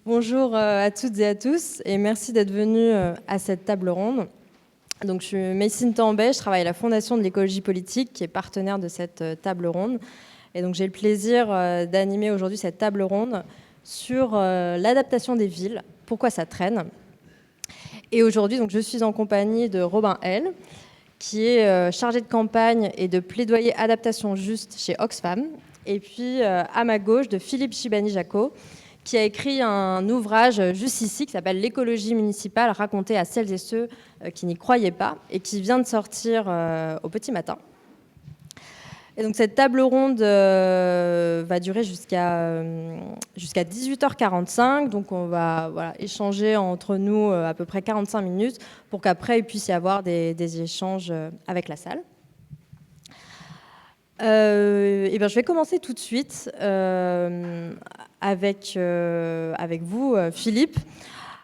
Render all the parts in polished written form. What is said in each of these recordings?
Bonjour à toutes et à tous et merci d'être venus à cette table ronde. Donc, je suis Messine Tambay, je travaille à la Fondation de l'écologie politique qui est partenaire de cette table ronde. Et donc j'ai le plaisir d'animer aujourd'hui cette table ronde sur l'adaptation des villes, pourquoi ça traîne. Et aujourd'hui, donc, je suis en compagnie de Robin L, qui est chargé de campagne et de plaidoyer adaptation juste chez Oxfam. Et puis à ma gauche, de Philippe Chibani-Jacot, qui a écrit un ouvrage juste ici qui s'appelle « L'écologie municipale racontée à celles et ceux qui n'y croyaient pas » et qui vient de sortir au petit matin. Et donc cette table ronde va durer jusqu'à 18h45. Donc on va échanger entre nous à peu près 45 minutes pour qu'après il puisse y avoir des échanges avec la salle. Et bien, je vais commencer tout de suite avec vous, Philippe.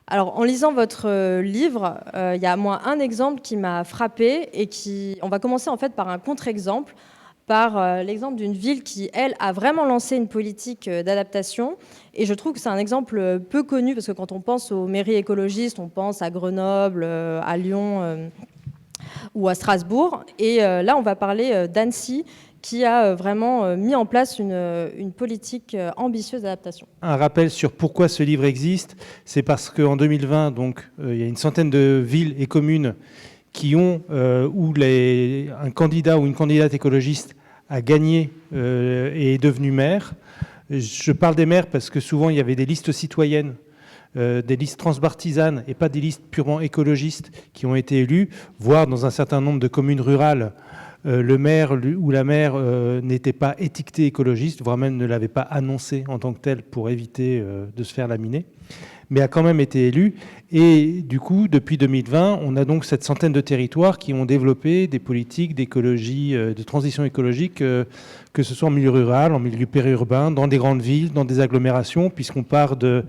Alors, en lisant votre livre, il y a moi un exemple qui m'a frappée et on va commencer en fait par un contre-exemple, par l'exemple d'une ville qui, elle, a vraiment lancé une politique d'adaptation. Et je trouve que c'est un exemple peu connu parce que quand on pense aux mairies écologistes, on pense à Grenoble, à Lyon ou à Strasbourg. Et là, on va parler d'Annecy, qui a vraiment mis en place une politique ambitieuse d'adaptation. Un rappel sur pourquoi ce livre existe, c'est parce qu'en 2020, donc, il y a une centaine de villes et communes qui ont, où un candidat ou une candidate écologiste a gagné et est devenu maire. Je parle des maires parce que souvent il y avait des listes citoyennes, des listes transpartisanes et pas des listes purement écologistes qui ont été élues, voire dans un certain nombre de communes rurales, le maire ou la maire n'était pas étiqueté écologiste, voire même ne l'avait pas annoncé en tant que tel pour éviter de se faire laminer, mais a quand même été élu. Et du coup, depuis 2020, on a donc cette centaine de territoires qui ont développé des politiques d'écologie, de transition écologique, que ce soit en milieu rural, en milieu périurbain, dans des grandes villes, dans des agglomérations, puisqu'on part de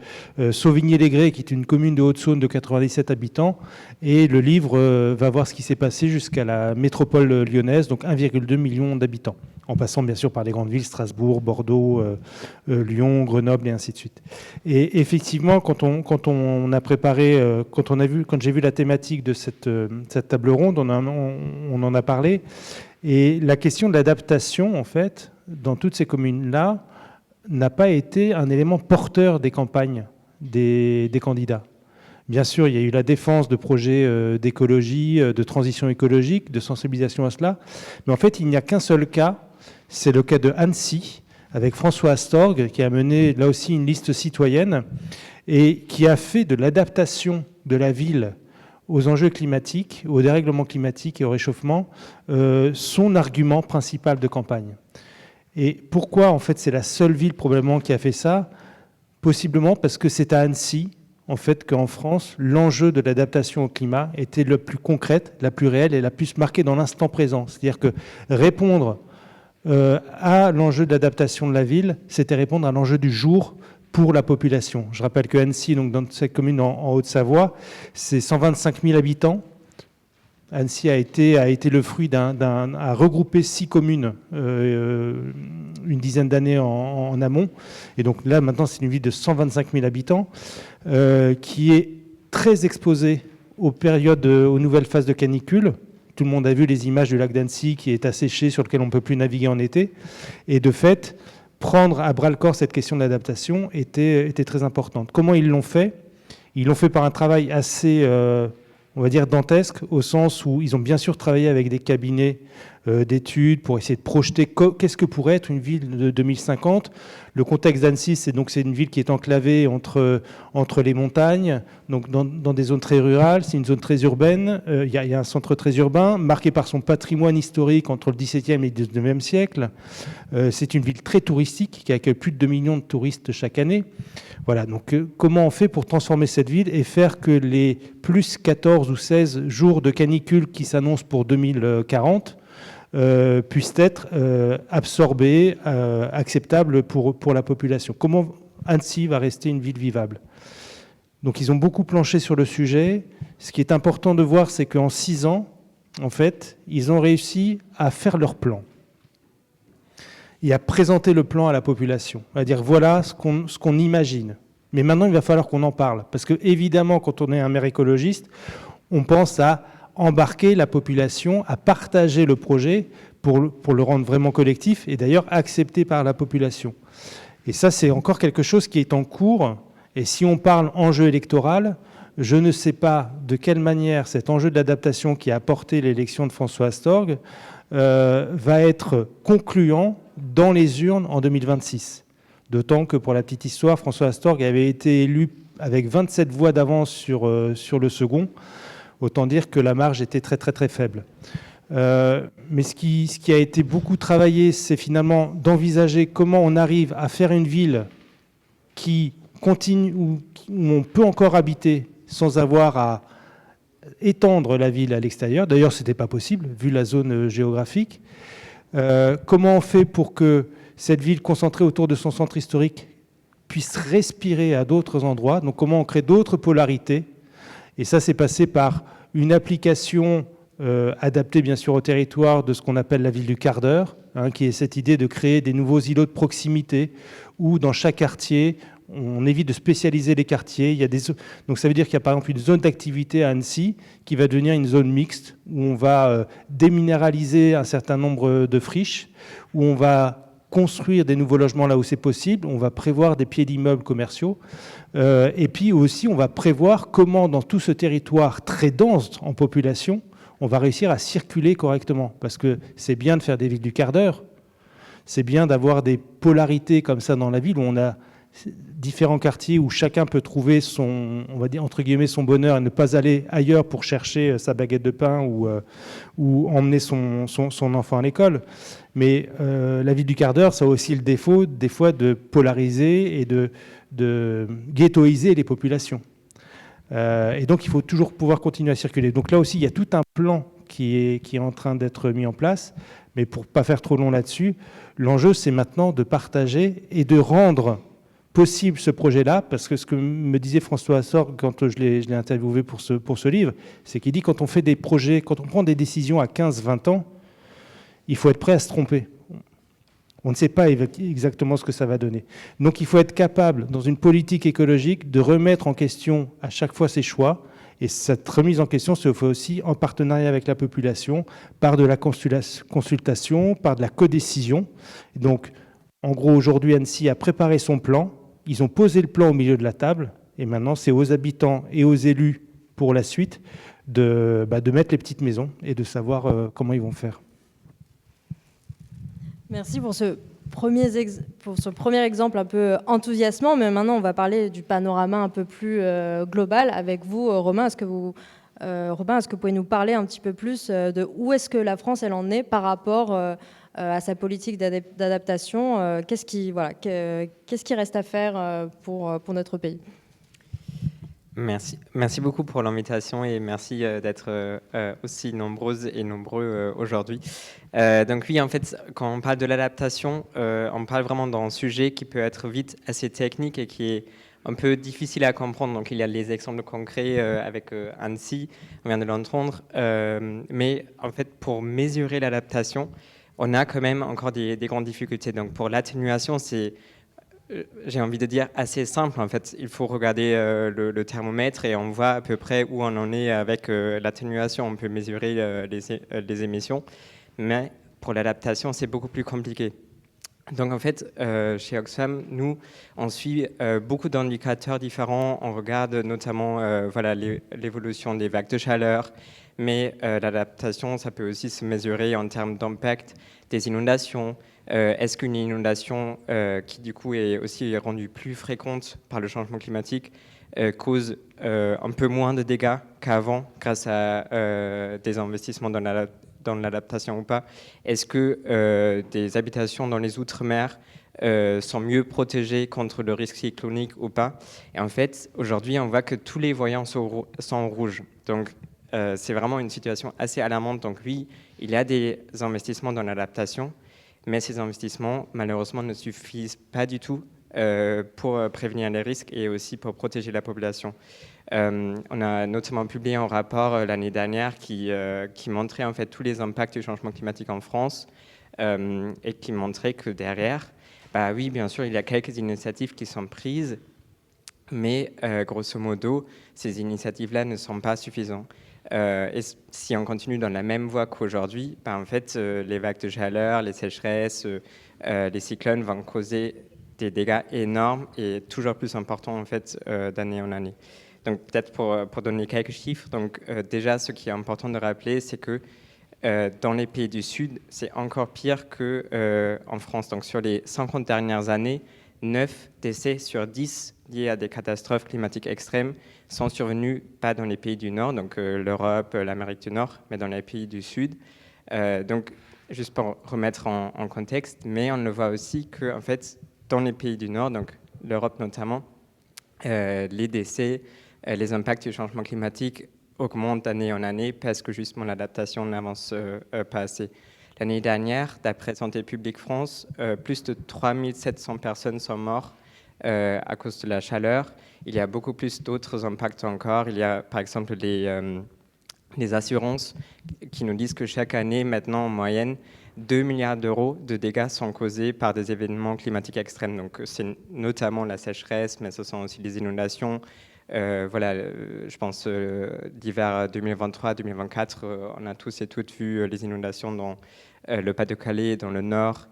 Sauvigné-les-Grès, qui est une commune de Haute-Saône de 97 habitants, et le livre va voir ce qui s'est passé jusqu'à la métropole lyonnaise, donc 1,2 million d'habitants, en passant bien sûr par les grandes villes, Strasbourg, Bordeaux, Lyon, Grenoble et ainsi de suite. Et effectivement, quand on a préparé, quand j'ai vu la thématique de cette table ronde, on en a parlé. Et la question de l'adaptation, en fait, dans toutes ces communes-là, n'a pas été un élément porteur des campagnes des candidats. Bien sûr, il y a eu la défense de projets d'écologie, de transition écologique, de sensibilisation à cela. Mais en fait, il n'y a qu'un seul cas, c'est le cas de Annecy, avec François Astorg, qui a mené là aussi une liste citoyenne et qui a fait de l'adaptation de la ville aux enjeux climatiques, au dérèglement climatique et au réchauffement, son argument principal de campagne. Et pourquoi, en fait, c'est la seule ville probablement qui a fait ça? Possiblement parce que c'est à Annecy, en fait, qu'en France, l'enjeu de l'adaptation au climat était la plus concrète, la plus réelle et la plus marquée dans l'instant présent. C'est-à-dire que répondre à l'enjeu de l'adaptation de la ville, c'était répondre à l'enjeu du jour pour la population. Je rappelle que Annecy, donc dans cette commune en Haute-Savoie, c'est 125 000 habitants. Annecy a été le fruit a regroupé 6 communes une dizaine d'années en amont. Et donc là, maintenant, c'est une ville de 125 000 habitants qui est très exposée aux nouvelles phases de canicule. Tout le monde a vu les images du lac d'Annecy qui est asséché, sur lequel on ne peut plus naviguer en été. Et de fait, prendre à bras-le-corps cette question de l'adaptation était très importante. Comment ils l'ont fait? Ils l'ont fait par un travail assez, on va dire, dantesque, au sens où ils ont bien sûr travaillé avec des cabinets d'études pour essayer de projeter qu'est-ce que pourrait être une ville de 2050. Le contexte d'Annecy, c'est une ville qui est enclavée entre les montagnes, donc dans des zones très rurales. C'est une zone très urbaine. Il y a un centre très urbain, marqué par son patrimoine historique entre le XVIIe et le XIXe siècle. C'est une ville très touristique qui accueille plus de 2 millions de touristes chaque année. Voilà, donc comment on fait pour transformer cette ville et faire que les plus 14 ou 16 jours de canicule qui s'annoncent pour 2040 puissent être absorbés, acceptables pour la population. Comment Annecy va rester une ville vivable? Donc ils ont beaucoup planché sur le sujet. Ce qui est important de voir, c'est qu'en 6 ans, en fait, ils ont réussi à faire leur plan et à présenter le plan à la population. À dire voilà ce qu'on imagine. Mais maintenant, il va falloir qu'on en parle. Parce que, évidemment, quand on est un maire écologiste, on pense à embarquer la population, à partager le projet pour le rendre vraiment collectif et d'ailleurs accepté par la population. Et ça, c'est encore quelque chose qui est en cours. Et si on parle enjeu électoral, je ne sais pas de quelle manière cet enjeu de l'adaptation qui a apporté l'élection de François Astorg va être concluant dans les urnes en 2026. D'autant que, pour la petite histoire, François Astorg avait été élu avec 27 voix d'avance sur le second. Autant dire que la marge était très très très faible. Mais ce qui a été beaucoup travaillé, c'est finalement d'envisager comment on arrive à faire une ville qui continue, où on peut encore habiter sans avoir à étendre la ville à l'extérieur. D'ailleurs, ce n'était pas possible, vu la zone géographique. Comment on fait pour que cette ville concentrée autour de son centre historique puisse respirer à d'autres endroits? Donc comment on crée d'autres polarités? Et ça, c'est passé par une application adaptée bien sûr au territoire de ce qu'on appelle la ville du quart d'heure, qui est cette idée de créer des nouveaux îlots de proximité où dans chaque quartier, on évite de spécialiser les quartiers. Donc ça veut dire qu'il y a par exemple une zone d'activité à Annecy qui va devenir une zone mixte où on va déminéraliser un certain nombre de friches, où on va construire des nouveaux logements là où c'est possible, on va prévoir des pieds d'immeubles commerciaux, et puis aussi on va prévoir comment dans tout ce territoire très dense en population, on va réussir à circuler correctement. Parce que c'est bien de faire des villes du quart d'heure, c'est bien d'avoir des polarités comme ça dans la ville où on a différents quartiers où chacun peut trouver son, on va dire entre guillemets, son bonheur et ne pas aller ailleurs pour chercher sa baguette de pain ou emmener son enfant à l'école. Mais la ville du quart d'heure, ça a aussi le défaut des fois de polariser et de ghettoiser les populations. Et donc il faut toujours pouvoir continuer à circuler. Donc là aussi, il y a tout un plan qui est en train d'être mis en place. Mais pour ne pas faire trop long là-dessus, l'enjeu, c'est maintenant de partager et de rendre possible ce projet-là, parce que ce que me disait François Astorg quand je l'ai interviewé pour ce livre, c'est qu'il dit quand on fait des projets, quand on prend des décisions à 15-20 ans, il faut être prêt à se tromper. On ne sait pas exactement ce que ça va donner. Donc il faut être capable, dans une politique écologique, de remettre en question à chaque fois ses choix. Et cette remise en question se fait aussi en partenariat avec la population, par de la consultation, par de la codécision. Donc, en gros, aujourd'hui, Annecy a préparé son plan. Ils ont posé le plan au milieu de la table. Et maintenant, c'est aux habitants et aux élus, pour la suite, de mettre les petites maisons et de savoir comment ils vont faire. Merci pour ce premier exemple un peu enthousiasmant, mais maintenant on va parler du panorama un peu plus global avec vous, Romain. Est-ce que vous pouvez nous parler un petit peu plus de où est-ce que la France elle en est par rapport à sa politique d'adaptation? Qu'est-ce qui reste à faire pour notre pays? Merci beaucoup pour l'invitation et merci d'être aussi nombreuses et nombreux aujourd'hui. Donc oui, en fait, quand on parle de l'adaptation, on parle vraiment d'un sujet qui peut être vite assez technique et qui est un peu difficile à comprendre. Donc il y a les exemples concrets avec Annecy, on vient de l'entendre. Mais en fait, pour mesurer l'adaptation, on a quand même encore des grandes difficultés. Donc pour l'atténuation, c'est... j'ai envie de dire assez simple en fait. Il faut regarder le thermomètre et on voit à peu près où on en est avec l'atténuation. On peut mesurer les émissions, mais pour l'adaptation, c'est beaucoup plus compliqué. Donc en fait, chez Oxfam, nous, on suit beaucoup d'indicateurs différents. On regarde notamment l'évolution des vagues de chaleur, mais l'adaptation, ça peut aussi se mesurer en termes d'impact des inondations. Est-ce qu'une inondation qui du coup est aussi rendue plus fréquente par le changement climatique cause un peu moins de dégâts qu'avant grâce à des investissements dans l'adaptation ou pas? Est-ce que des habitations dans les outre-mer sont mieux protégées contre le risque cyclonique ou pas? Et en fait, aujourd'hui, on voit que tous les voyants sont en rouge. Donc, c'est vraiment une situation assez alarmante. Donc oui, il y a des investissements dans l'adaptation, mais ces investissements, malheureusement, ne suffisent pas du tout pour prévenir les risques et aussi pour protéger la population. On a notamment publié un rapport l'année dernière qui montrait en fait tous les impacts du changement climatique en France et qui montrait que derrière, oui, bien sûr, il y a quelques initiatives qui sont prises, Mais grosso modo, ces initiatives-là ne sont pas suffisantes. Et si on continue dans la même voie qu'aujourd'hui, en fait, les vagues de chaleur, les sécheresses, les cyclones vont causer des dégâts énormes et toujours plus importants en fait, d'année en année. Donc peut-être pour donner quelques chiffres, donc, déjà ce qui est important de rappeler, c'est que dans les pays du Sud, c'est encore pire qu'en France. Donc sur les 50 dernières années, 9 décès sur 10 liés à des catastrophes climatiques extrêmes sont survenus pas dans les pays du Nord, donc l'Europe, l'Amérique du Nord, mais dans les pays du Sud. Donc, juste pour remettre en contexte, mais on le voit aussi que, en fait, dans les pays du Nord, donc l'Europe notamment, les décès, les impacts du changement climatique augmentent d'année en année parce que justement l'adaptation n'avance pas assez. L'année dernière, d'après Santé publique France, plus de 3700 personnes sont mortes à cause de la chaleur. Il y a beaucoup plus d'autres impacts encore. Il y a par exemple les assurances qui nous disent que chaque année, maintenant en moyenne, 2 milliards d'euros de dégâts sont causés par des événements climatiques extrêmes. Donc c'est notamment la sécheresse, mais ce sont aussi les inondations. Voilà, je pense l'hiver 2023-2024, on a tous et toutes vu les inondations dans le Pas-de-Calais, dans le Nord.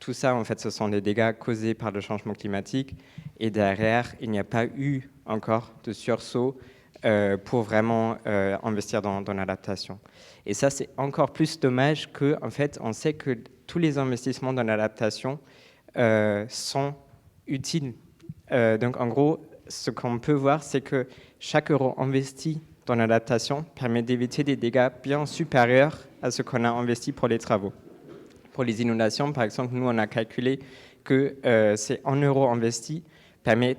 Tout ça, en fait, ce sont des dégâts causés par le changement climatique. Et derrière, il n'y a pas eu encore de sursaut pour vraiment investir dans l'adaptation. Et ça, c'est encore plus dommage qu'en fait, on sait que tous les investissements dans l'adaptation sont utiles. Donc, en gros, ce qu'on peut voir, c'est que chaque euro investi dans l'adaptation permet d'éviter des dégâts bien supérieurs à ce qu'on a investi pour les travaux. Pour les inondations, par exemple, nous, on a calculé que c'est 1 euro investi permet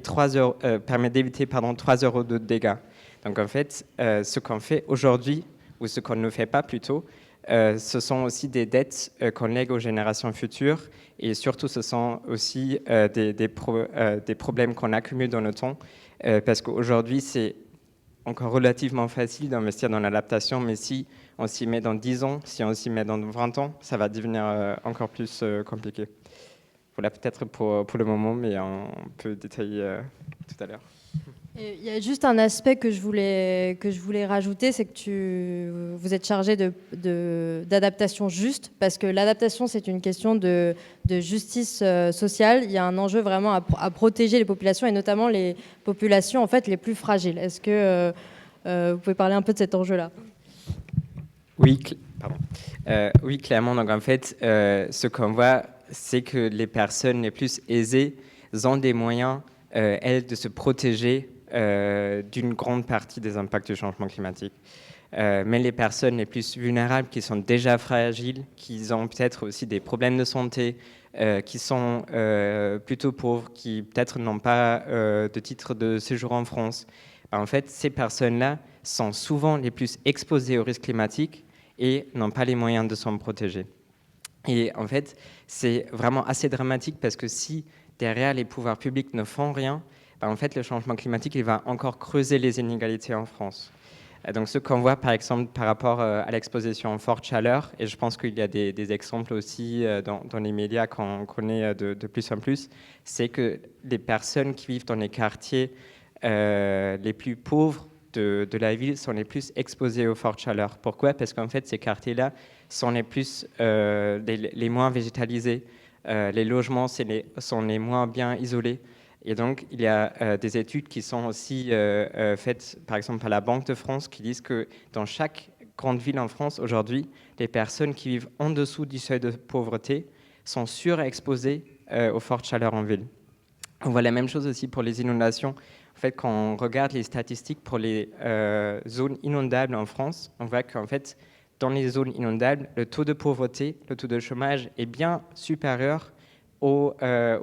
d'éviter 3 euros de dégâts. Donc, en fait, ce qu'on fait aujourd'hui, ou ce qu'on ne fait pas plutôt, ce sont aussi des dettes qu'on lègue aux générations futures, et surtout, ce sont aussi des problèmes qu'on accumule dans le temps, parce qu'aujourd'hui, c'est encore relativement facile d'investir dans l'adaptation, mais si on s'y met dans 10 ans, si on s'y met dans 20 ans, ça va devenir encore plus compliqué. Voilà, peut-être pour le moment, mais on peut détailler tout à l'heure. Il y a juste un aspect que je voulais rajouter, c'est que vous êtes chargé d'adaptation juste, parce que l'adaptation, c'est une question de justice sociale. Il y a un enjeu vraiment à protéger les populations, et notamment les populations en fait, les plus fragiles. Est-ce que vous pouvez parler un peu de cet enjeu-là ? Oui, oui, clairement. Donc, en fait, ce qu'on voit, c'est que les personnes les plus aisées ont des moyens, elles, de se protéger d'une grande partie des impacts du changement climatique. Mais les personnes les plus vulnérables, qui sont déjà fragiles, qui ont peut-être aussi des problèmes de santé, qui sont plutôt pauvres, qui peut-être n'ont pas de titre de séjour en France, en fait, ces personnes-là sont souvent les plus exposées aux risques climatiques et n'ont pas les moyens de s'en protéger. Et en fait, c'est vraiment assez dramatique parce que si derrière les pouvoirs publics ne font rien, en fait, le changement climatique, il va encore creuser les inégalités en France. Donc, ce qu'on voit, par exemple, par rapport à l'exposition en forte chaleur, et je pense qu'il y a des exemples aussi dans les médias qu'on connaît de plus en plus, c'est que les personnes qui vivent dans les quartiers les plus pauvres de la ville sont les plus exposées aux fortes chaleurs. Pourquoi ? Parce qu'en fait, ces quartiers-là sont les moins végétalisés. Les logements sont les moins bien isolés. Et donc, il y a des études qui sont aussi faites, par exemple, par la Banque de France, qui disent que dans chaque grande ville en France, aujourd'hui, les personnes qui vivent en dessous du seuil de pauvreté sont surexposées aux fortes chaleurs en ville. On voit la même chose aussi pour les inondations. En fait, quand on regarde les statistiques pour les zones inondables en France, on voit qu'en fait, dans les zones inondables, le taux de pauvreté, le taux de chômage est bien supérieur aux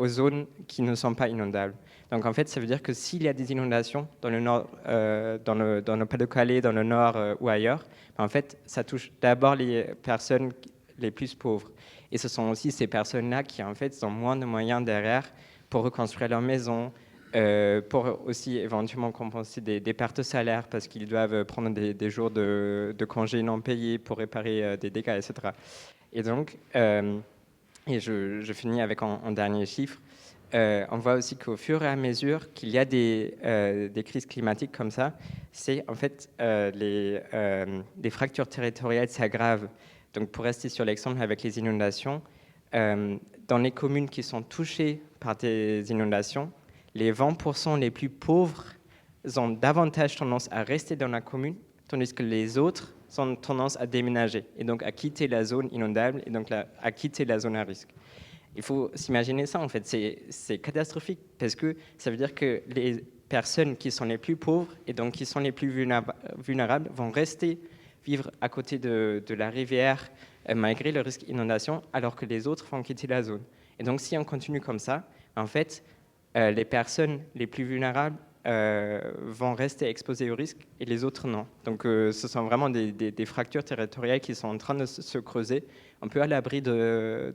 zones qui ne sont pas inondables. Donc en fait, ça veut dire que s'il y a des inondations dans le nord, dans le Pas-de-Calais, dans le nord ou ailleurs, en fait, ça touche d'abord les personnes les plus pauvres. Et ce sont aussi ces personnes-là qui en fait ont moins de moyens derrière pour reconstruire leur maison, pour aussi éventuellement compenser des pertes de salaire parce qu'ils doivent prendre des jours de congés non payés pour réparer des dégâts, etc. Et donc, et je finis avec un dernier chiffre. on voit aussi qu'au fur et à mesure qu'il y a des crises climatiques comme ça, c'est en fait les fractures territoriales s'aggravent. Donc pour rester sur l'exemple avec les inondations, dans les communes qui sont touchées par des inondations, les 20% les plus pauvres ont davantage tendance à rester dans la commune, tandis que les autres ont tendance à déménager et donc à quitter la zone inondable et donc à quitter la zone à risque. Il faut s'imaginer ça, en fait, c'est catastrophique parce que ça veut dire que les personnes qui sont les plus pauvres et donc qui sont les plus vulnérables vont rester vivre à côté de la rivière malgré le risque d'inondation, alors que les autres vont quitter la zone. Et donc si on continue comme ça, en fait, les personnes les plus vulnérables vont rester exposées au risque et les autres non. Donc ce sont vraiment des fractures territoriales qui sont en train de se creuser, un peu à l'abri de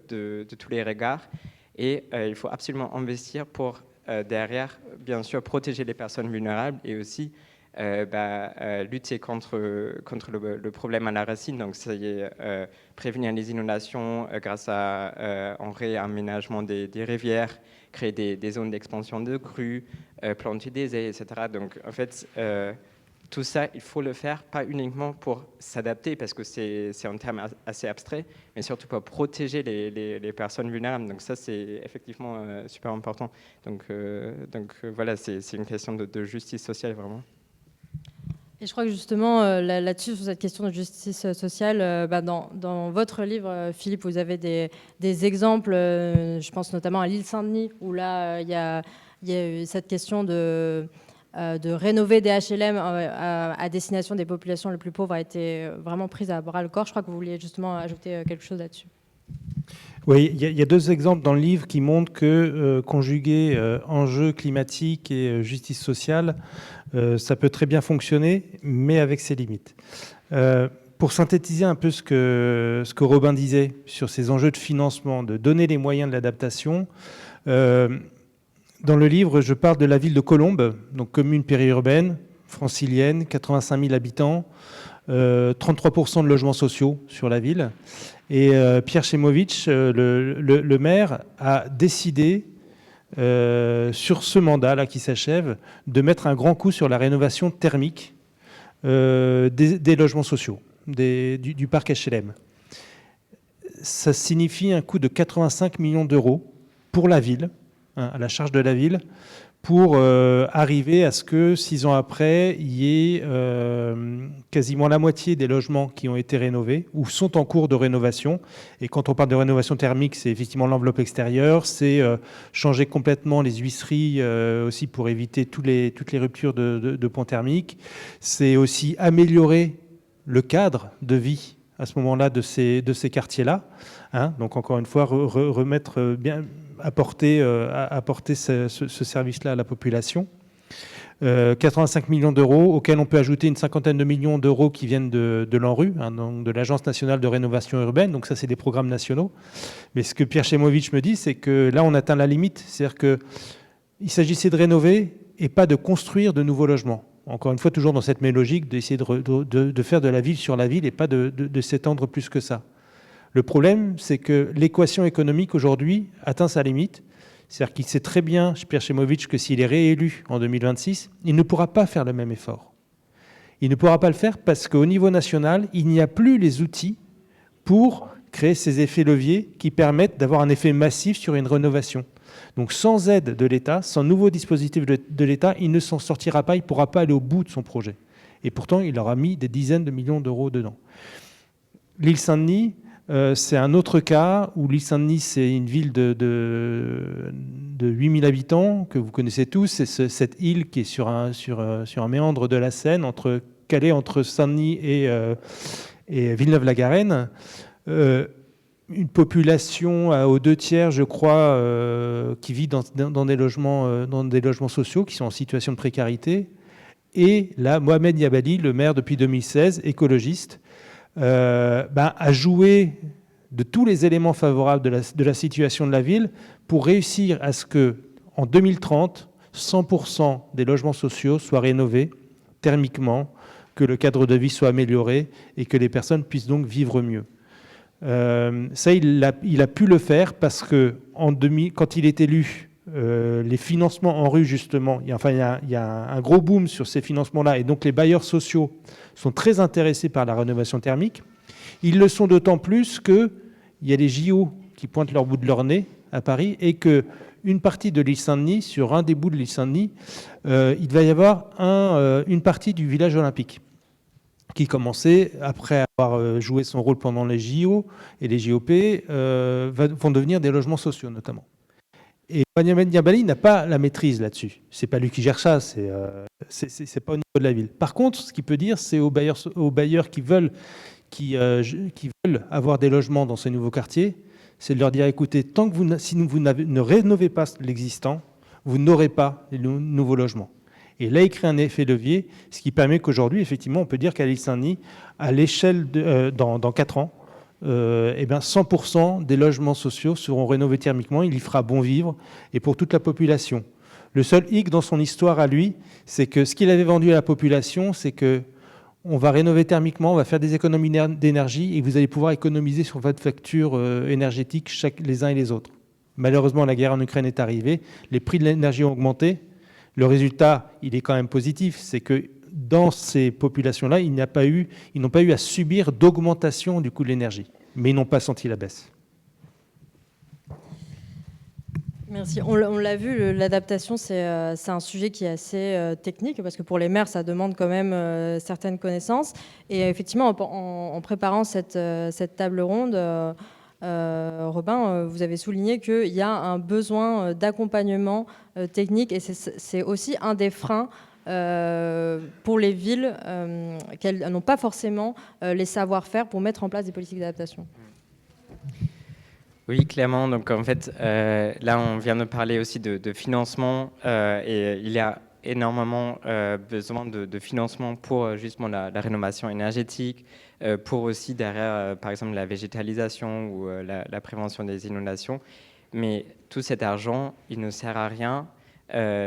tous les regards. Et il faut absolument investir pour derrière, bien sûr, protéger les personnes vulnérables et aussi lutter contre le problème à la racine. Donc c'est prévenir les inondations grâce à un réaménagement des rivières, créer des zones d'expansion de crues, planter des haies, etc. Donc en fait, tout ça, il faut le faire, pas uniquement pour s'adapter, parce que c'est un terme assez abstrait, mais surtout pour protéger les personnes vulnérables. Donc ça, c'est effectivement super important. Donc voilà, c'est une question de justice sociale, vraiment. Et je crois que justement, là-dessus, sur cette question de justice sociale, dans votre livre, Philippe, vous avez des exemples, je pense notamment à l'île Saint-Denis, où là, il y a eu cette question de rénover des HLM à destination des populations les plus pauvres a été vraiment prise à bras-le-corps. Je crois que vous vouliez justement ajouter quelque chose là-dessus. Oui, il y a deux exemples dans le livre qui montrent que conjuguer enjeux climatiques et justice sociale, ça peut très bien fonctionner, mais avec ses limites. Pour synthétiser un peu ce que Robin disait sur ces enjeux de financement, de donner les moyens de l'adaptation, dans le livre, je parle de la ville de Colombes, donc commune périurbaine, francilienne, 85 000 habitants, 33% de logements sociaux sur la ville. Et Pierre Chemovitch, le maire, a décidé, sur ce mandat-là qui s'achève, de mettre un grand coup sur la rénovation thermique des logements sociaux, du parc HLM. Ça signifie un coût de 85 millions d'euros pour la ville, à la charge de la ville, pour arriver à ce que 6 ans après, il y ait quasiment la moitié des logements qui ont été rénovés ou sont en cours de rénovation. Et quand on parle de rénovation thermique, c'est effectivement l'enveloppe extérieure, c'est changer complètement les huisseries aussi pour éviter toutes les ruptures de ponts thermiques. C'est aussi améliorer le cadre de vie à ce moment-là de ces quartiers-là. Hein. Donc encore une fois, remettre bien... apporter ce service-là à la population. 85 millions d'euros, auxquels on peut ajouter une cinquantaine de millions d'euros qui viennent de l'ANRU, hein, donc de l'Agence nationale de rénovation urbaine. Donc ça, c'est des programmes nationaux. Mais ce que Pierre Chemovitch me dit, c'est que là, on atteint la limite. C'est-à-dire qu'il s'agissait de rénover et pas de construire de nouveaux logements. Encore une fois, toujours dans cette même logique d'essayer de faire de la ville sur la ville et pas de s'étendre plus que ça. Le problème, c'est que l'équation économique aujourd'hui atteint sa limite. C'est-à-dire qu'il sait très bien, Pierre Chemovitch, que s'il est réélu en 2026, il ne pourra pas faire le même effort. Il ne pourra pas le faire parce qu'au niveau national, il n'y a plus les outils pour créer ces effets leviers qui permettent d'avoir un effet massif sur une rénovation. Donc sans aide de l'État, sans nouveau dispositif de l'État, il ne s'en sortira pas, il ne pourra pas aller au bout de son projet. Et pourtant, il aura mis des dizaines de millions d'euros dedans. L'île Saint-Denis, c'est un autre cas où l'île Saint-Denis, c'est une ville de 8000 habitants que vous connaissez tous. C'est cette île qui est sur un méandre de la Seine, calée entre Saint-Denis et Villeneuve-la-Garenne. Une population aux 2/3, je crois, qui vit dans des logements sociaux, qui sont en situation de précarité. Et là, Mohamed Yabali, le maire depuis 2016, écologiste, a joué de tous les éléments favorables de la situation de la ville pour réussir à ce que, en 2030, 100% des logements sociaux soient rénovés thermiquement, que le cadre de vie soit amélioré et que les personnes puissent donc vivre mieux. Ça, il a pu le faire parce que quand il est élu les financements en rue, justement, il y a un gros boom sur ces financements-là, et donc les bailleurs sociaux sont très intéressés par la rénovation thermique. Ils le sont d'autant plus qu'il y a les JO qui pointent leur bout de leur nez à Paris, et qu'une partie de l'île Saint-Denis, sur un des bouts de l'île Saint-Denis, il va y avoir une partie du village olympique qui commençait, après avoir joué son rôle pendant les JO et les JOP, vont devenir des logements sociaux notamment. Et Benjamin Diabali n'a pas la maîtrise là-dessus. C'est pas lui qui gère ça, c'est pas au niveau de la ville. Par contre, ce qu'il peut dire, c'est aux bailleurs qui veulent avoir des logements dans ces nouveaux quartiers, c'est de leur dire, écoutez, si vous ne rénovez pas l'existant, vous n'aurez pas les nouveaux logements. Et là, il crée un effet levier, ce qui permet qu'aujourd'hui, effectivement, on peut dire qu'à l'île Saint-Denis, à l'échelle dans 4 ans, 100% des logements sociaux seront rénovés thermiquement, il y fera bon vivre, et pour toute la population. Le seul hic dans son histoire à lui, c'est que ce qu'il avait vendu à la population, c'est que on va rénover thermiquement, on va faire des économies d'énergie, et vous allez pouvoir économiser sur votre facture énergétique les uns et les autres. Malheureusement, la guerre en Ukraine est arrivée, les prix de l'énergie ont augmenté. Le résultat, il est quand même positif, c'est que dans ces populations-là, ils n'ont pas eu à subir d'augmentation du coût de l'énergie, mais ils n'ont pas senti la baisse. Merci. On l'a vu, l'adaptation, c'est un sujet qui est assez technique, parce que pour les maires, ça demande quand même certaines connaissances. Et effectivement, en préparant cette table ronde, Robin, vous avez souligné qu'il y a un besoin d'accompagnement technique, et c'est aussi un des freins pour les villes qu'elles n'ont pas forcément les savoir-faire pour mettre en place des politiques d'adaptation. Oui, clairement. Donc en fait, là, on vient de parler aussi de financement, et il y a énormément besoin de financement pour justement la rénovation énergétique, pour aussi derrière, par exemple, la végétalisation ou la prévention des inondations. Mais tout cet argent, il ne sert à rien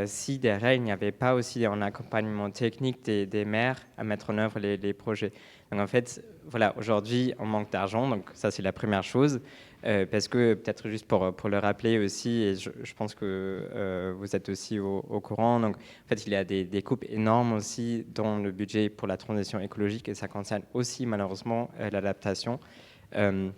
si derrière, il n'y avait pas aussi un accompagnement technique des maires à mettre en œuvre les projets. Donc en fait, voilà, aujourd'hui, on manque d'argent, donc ça, c'est la première chose. Parce que, peut-être juste pour le rappeler aussi, et je pense que vous êtes aussi au courant, donc en fait, il y a des coupes énormes aussi dans le budget pour la transition écologique, et ça concerne aussi malheureusement l'adaptation. Il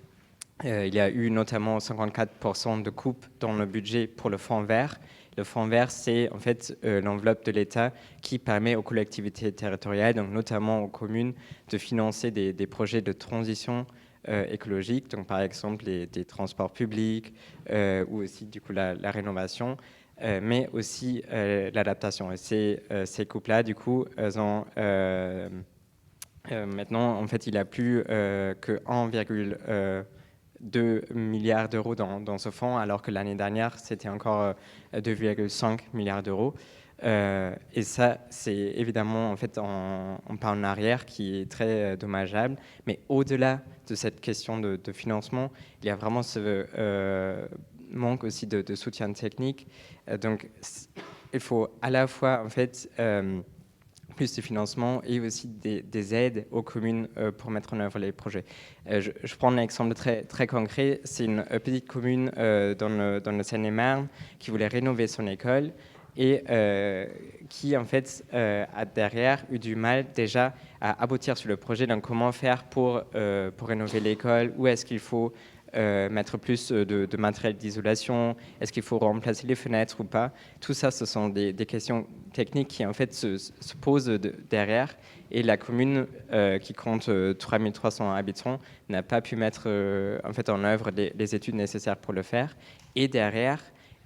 y a eu notamment 54% de coupes dans le budget pour le fonds vert. Le fonds vert, c'est en fait l'enveloppe de l'État qui permet aux collectivités territoriales, donc notamment aux communes, de financer des projets de transition écologique, donc par exemple des transports publics ou aussi du coup la rénovation, mais aussi l'adaptation. Et ces coupes-là, du coup, ont maintenant, en fait, il n'y a plus que 1,2 milliard d'euros dans ce fonds, alors que l'année dernière, c'était encore 2,5 milliards d'euros. Et ça, c'est évidemment en fait un pas en arrière qui est très dommageable. Mais au-delà de cette question de financement, il y a vraiment ce manque aussi de soutien technique. Donc, il faut à la fois en fait plus de financement et aussi des aides aux communes pour mettre en œuvre les projets. Je prends un exemple très concret. C'est une petite commune dans le Seine-et-Marne qui voulait rénover son école, et qui en fait a derrière eu du mal déjà à aboutir sur le projet. Donc comment faire pour rénover l'école, où est-ce qu'il faut mettre plus de matériel d'isolation, est-ce qu'il faut remplacer les fenêtres ou pas. Tout ça, ce sont des questions techniques qui en fait se posent derrière, et la commune qui compte 3300 habitants n'a pas pu mettre en fait en œuvre les études nécessaires pour le faire. Et derrière,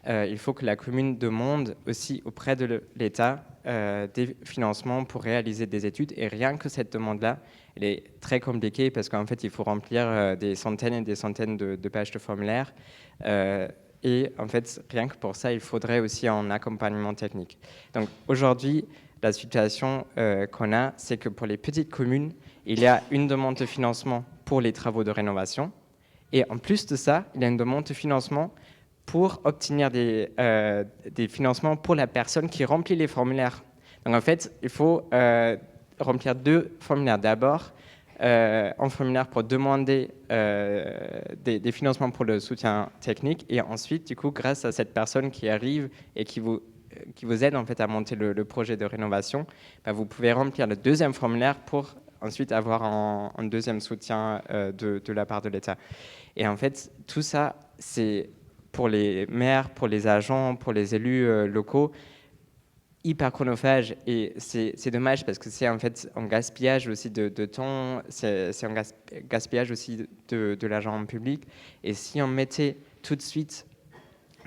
il faut que la commune demande aussi auprès de l'État des financements pour réaliser des études. Et rien que cette demande-là, elle est très compliquée, parce qu'en fait, il faut remplir des centaines et des centaines de pages de formulaires. Et en fait, rien que pour ça, il faudrait aussi un accompagnement technique. Donc aujourd'hui, la situation qu'on a, c'est que pour les petites communes, il y a une demande de financement pour les travaux de rénovation. Et en plus de ça, il y a une demande de financement pour obtenir des financements pour la personne qui remplit les formulaires. Donc en fait, il faut remplir 2 formulaires. D'abord, un formulaire pour demander des financements pour le soutien technique. Et ensuite, du coup, grâce à cette personne qui arrive et qui vous aide en fait à monter le projet de rénovation, vous pouvez remplir le deuxième formulaire pour ensuite avoir un deuxième soutien de la part de l'État. Et en fait, tout ça, c'est pour les maires, pour les agents, pour les élus locaux, hyper chronophage, et c'est dommage parce que c'est en fait un gaspillage aussi de temps, c'est un gaspillage aussi de l'argent public. Et si on mettait tout de suite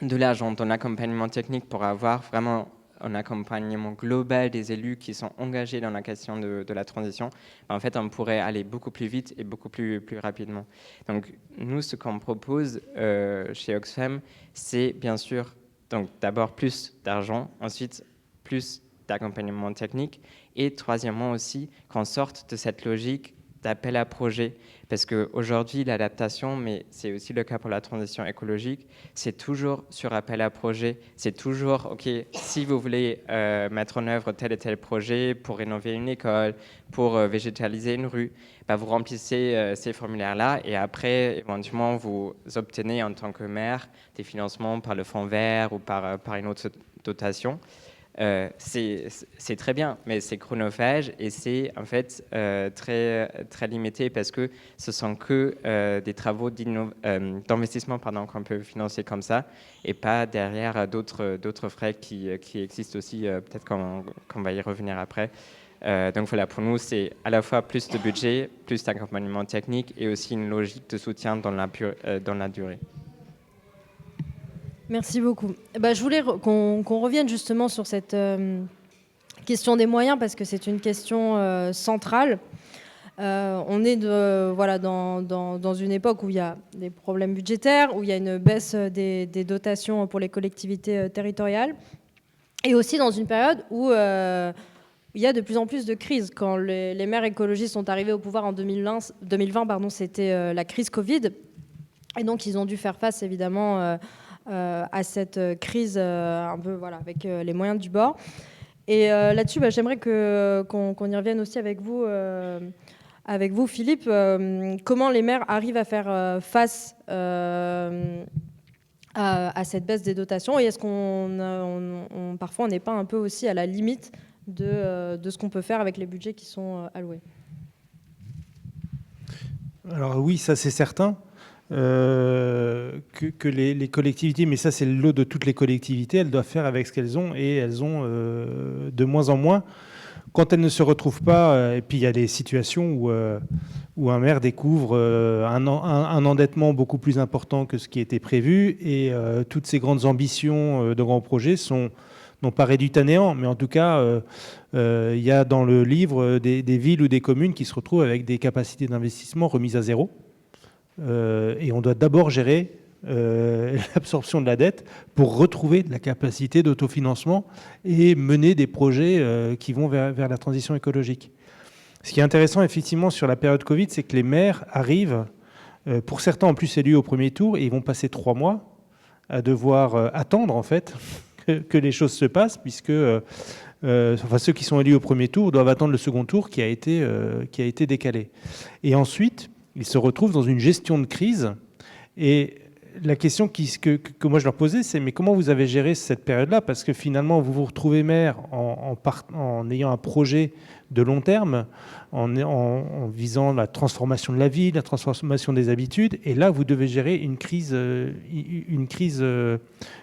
de l'argent dans l'accompagnement technique pour avoir vraiment un accompagnement global des élus qui sont engagés dans la question de la transition, en fait, on pourrait aller beaucoup plus vite et beaucoup plus rapidement. Donc, nous, ce qu'on propose chez Oxfam, c'est bien sûr, donc d'abord plus d'argent, ensuite plus d'accompagnement technique, et troisièmement aussi qu'on sorte de cette logique d'appel à projet, parce qu'aujourd'hui l'adaptation, mais c'est aussi le cas pour la transition écologique, c'est toujours sur appel à projet, c'est toujours, ok, si vous voulez mettre en œuvre tel et tel projet pour rénover une école, pour végétaliser une rue, vous remplissez ces formulaires-là, et après, éventuellement, vous obtenez en tant que maire des financements par le fonds vert ou par une autre dotation. C'est très bien, mais c'est chronophage et c'est en fait très limité parce que ce sont que des travaux d'investissement qu'on peut financer comme ça et pas derrière d'autres frais qui existent aussi, peut-être qu'on va y revenir après. Donc voilà, pour nous, c'est à la fois plus de budget, plus d'accompagnement technique et aussi une logique de soutien dans la durée. Merci beaucoup. Je voulais qu'on revienne justement sur cette question des moyens parce que c'est une question centrale. On est dans une époque où il y a des problèmes budgétaires, où il y a une baisse des dotations pour les collectivités territoriales et aussi dans une période où il y a de plus en plus de crises. Quand les maires écologistes sont arrivés au pouvoir en 2020 c'était la crise Covid. Et donc, ils ont dû faire face évidemment à cette crise un peu avec les moyens du bord. Et là-dessus, j'aimerais qu'on y revienne aussi avec vous, Philippe. Comment les maires arrivent à faire face à cette baisse des dotations et est-ce qu'on parfois on n'est pas un peu aussi à la limite de ce qu'on peut faire avec les budgets qui sont alloués? Alors oui, ça c'est certain. Que les collectivités, mais ça c'est le lot de toutes les collectivités, elles doivent faire avec ce qu'elles ont et elles ont de moins en moins. Quand elles ne se retrouvent pas, et puis il y a des situations où un maire découvre un endettement beaucoup plus important que ce qui était prévu et toutes ces grandes ambitions de grands projets n'ont pas réduit à néant, mais en tout cas, il y a dans le livre des villes ou des communes qui se retrouvent avec des capacités d'investissement remises à zéro. Et on doit d'abord gérer l'absorption de la dette pour retrouver de la capacité d'autofinancement et mener des projets qui vont vers la transition écologique. Ce qui est intéressant effectivement sur la période Covid, c'est que les maires arrivent, pour certains en plus élus au premier tour, et ils vont passer 3 mois à devoir attendre en fait que les choses se passent, puisque ceux qui sont élus au premier tour doivent attendre le second tour qui a été décalé. Et ensuite, ils se retrouvent dans une gestion de crise. Et la question que moi je leur posais, c'est mais comment vous avez géré cette période-là? Parce que finalement, vous vous retrouvez maire en ayant un projet de long terme, en visant la transformation de la ville, la transformation des habitudes. Et là, vous devez gérer une crise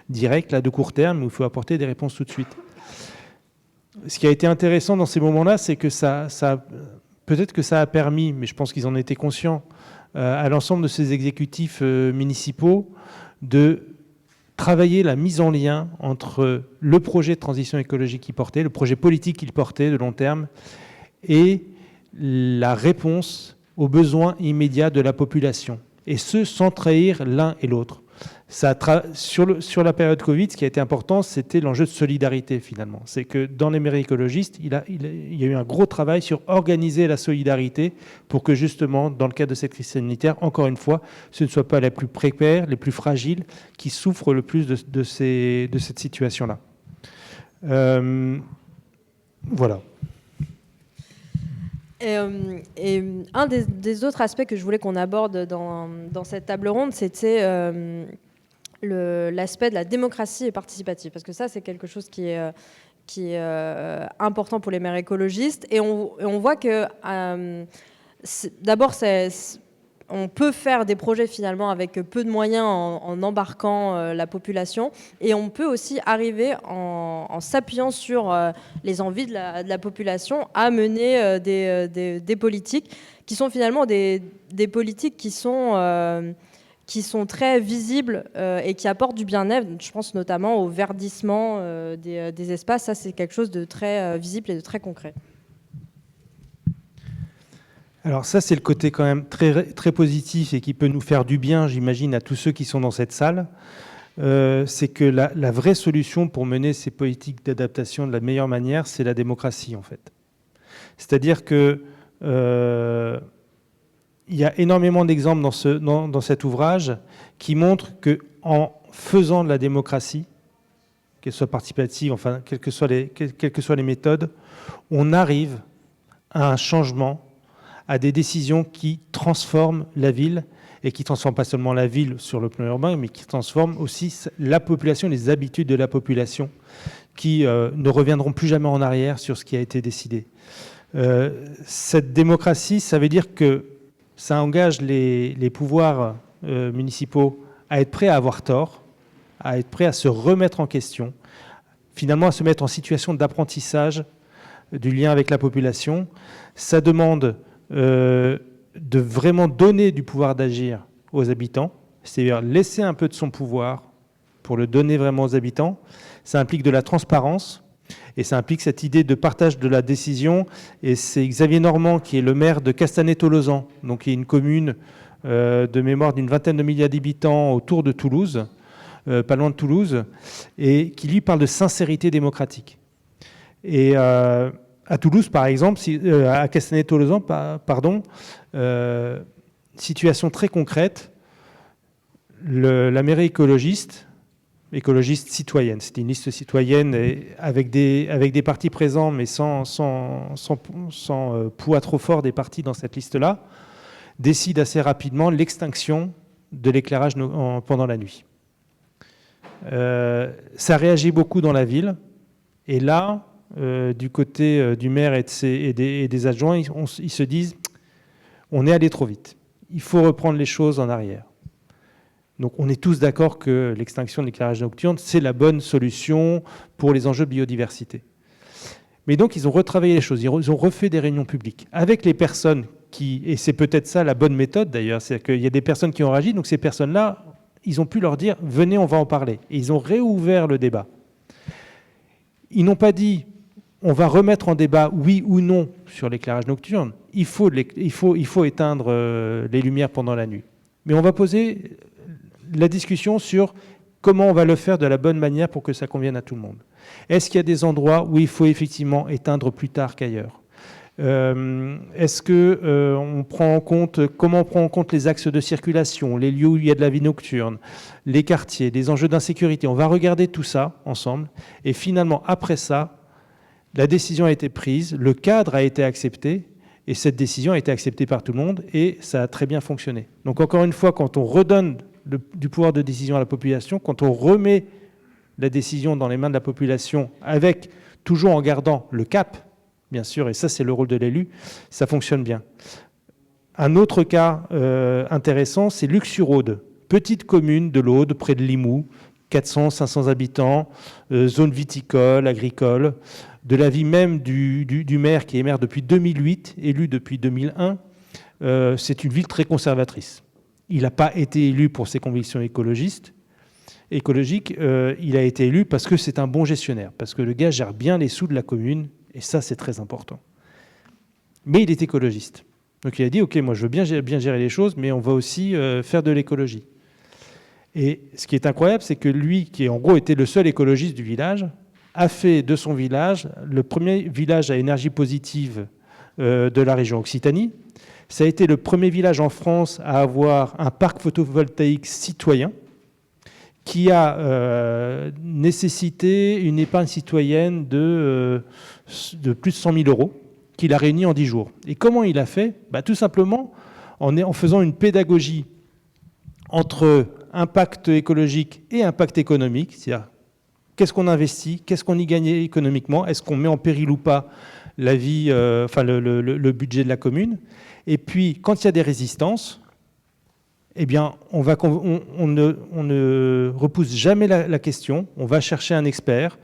directe là, de court terme où il faut apporter des réponses tout de suite. Ce qui a été intéressant dans ces moments-là, c'est que peut-être que ça a permis, mais je pense qu'ils en étaient conscients, à l'ensemble de ces exécutifs municipaux de travailler la mise en lien entre le projet de transition écologique qu'ils portaient, le projet politique qu'ils portaient de long terme, et la réponse aux besoins immédiats de la population. Et ce, sans trahir l'un et l'autre. Sur la période Covid, ce qui a été important, c'était l'enjeu de solidarité finalement. C'est que dans les mairies écologistes, il y a eu un gros travail sur organiser la solidarité pour que justement, dans le cadre de cette crise sanitaire, encore une fois, ce ne soit pas les plus précaires, les plus fragiles qui souffrent le plus de cette situation-là. Voilà. Et un des autres aspects que je voulais qu'on aborde dans cette table ronde, c'était l'aspect de la démocratie participative, parce que ça, c'est quelque chose qui est important pour les maires écologistes. Et on voit que, d'abord, on peut faire des projets finalement avec peu de moyens en embarquant la population, et on peut aussi arriver en s'appuyant sur les envies de la population à mener des politiques qui sont finalement des politiques qui sont très visibles et qui apportent du bien-être. Je pense notamment au verdissement des espaces. Ça, c'est quelque chose de très visible et de très concret. Alors ça, c'est le côté quand même très, très positif et qui peut nous faire du bien, j'imagine, à tous ceux qui sont dans cette salle. C'est que la vraie solution pour mener ces politiques d'adaptation de la meilleure manière, c'est la démocratie, en fait. C'est-à-dire que il y a énormément d'exemples dans cet ouvrage qui montrent qu'en faisant de la démocratie, qu'elle soit participative, enfin, quelles que soient les méthodes, on arrive à un changement, à des décisions qui transforment la ville, et qui ne transforment pas seulement la ville sur le plan urbain, mais qui transforment aussi la population, les habitudes de la population, qui ne reviendront plus jamais en arrière sur ce qui a été décidé. Cette démocratie, ça veut dire que ça engage les pouvoirs municipaux à être prêts à avoir tort, à être prêts à se remettre en question, finalement à se mettre en situation d'apprentissage du lien avec la population. Ça demande de vraiment donner du pouvoir d'agir aux habitants, c'est-à-dire laisser un peu de son pouvoir pour le donner vraiment aux habitants. Ça implique de la transparence et ça implique cette idée de partage de la décision. Et c'est Xavier Normand qui est le maire de Castanet-Tolosan, donc qui est une commune de mémoire d'une vingtaine de milliers d'habitants autour de Toulouse, pas loin de Toulouse, et qui lui parle de sincérité démocratique. Et à Toulouse, par exemple, à Castanet-Tolosan, situation très concrète, la mairie écologiste citoyenne, c'était une liste citoyenne avec des partis présents, mais sans poids trop fort des partis dans cette liste-là, décide assez rapidement l'extinction de l'éclairage pendant la nuit. Ça réagit beaucoup dans la ville, et là, du côté du maire et des adjoints, ils se disent on est allé trop vite, il faut reprendre les choses en arrière. Donc on est tous d'accord que l'extinction de l'éclairage nocturne, c'est la bonne solution pour les enjeux de biodiversité. Mais donc ils ont retravaillé les choses, ils ont refait des réunions publiques avec les personnes et c'est peut-être ça la bonne méthode d'ailleurs, c'est qu'il y a des personnes qui ont réagi, donc ces personnes-là, ils ont pu leur dire venez, on va en parler. Et ils ont réouvert le débat. Ils n'ont pas dit on va remettre en débat oui ou non sur l'éclairage nocturne. Il faut éteindre les lumières pendant la nuit. Mais on va poser la discussion sur comment on va le faire de la bonne manière pour que ça convienne à tout le monde. Est-ce qu'il y a des endroits où il faut effectivement éteindre plus tard qu'ailleurs ? Est-ce que on prend en compte, comment on prend en compte les axes de circulation, les lieux où il y a de la vie nocturne, les quartiers, les enjeux d'insécurité ? On va regarder tout ça ensemble. Et finalement, après ça, la décision a été prise, le cadre a été accepté, et cette décision a été acceptée par tout le monde, et ça a très bien fonctionné. Donc encore une fois, quand on redonne du pouvoir de décision à la population, quand on remet la décision dans les mains de la population, toujours en gardant le cap, bien sûr, et ça c'est le rôle de l'élu, ça fonctionne bien. Un autre cas intéressant, c'est Luc-sur-Aude, petite commune de l'Aude, près de Limoux, 400-500 habitants, zone viticole, agricole, de l'avis même du maire qui est maire depuis 2008, élu depuis 2001, c'est une ville très conservatrice. Il n'a pas été élu pour ses convictions écologiques, il a été élu parce que c'est un bon gestionnaire, parce que le gars gère bien les sous de la commune, et ça c'est très important. Mais il est écologiste. Donc il a dit, ok, moi je veux bien gérer les choses, mais on va aussi faire de l'écologie. Et ce qui est incroyable, c'est que lui, qui en gros était le seul écologiste du village, a fait de son village le premier village à énergie positive de la région Occitanie. Ça a été le premier village en France à avoir un parc photovoltaïque citoyen qui a nécessité une épargne citoyenne de plus de 100 000 euros qu'il a réuni en 10 jours. Et comment il a fait? Tout simplement en faisant une pédagogie entre impact écologique et impact économique, c'est-à-dire qu'est-ce qu'on investit, qu'est-ce qu'on y gagne économiquement, est-ce qu'on met en péril ou pas la vie, le budget de la commune. Et puis, quand il y a des résistances, eh bien, on ne repousse jamais la question, on va chercher un expert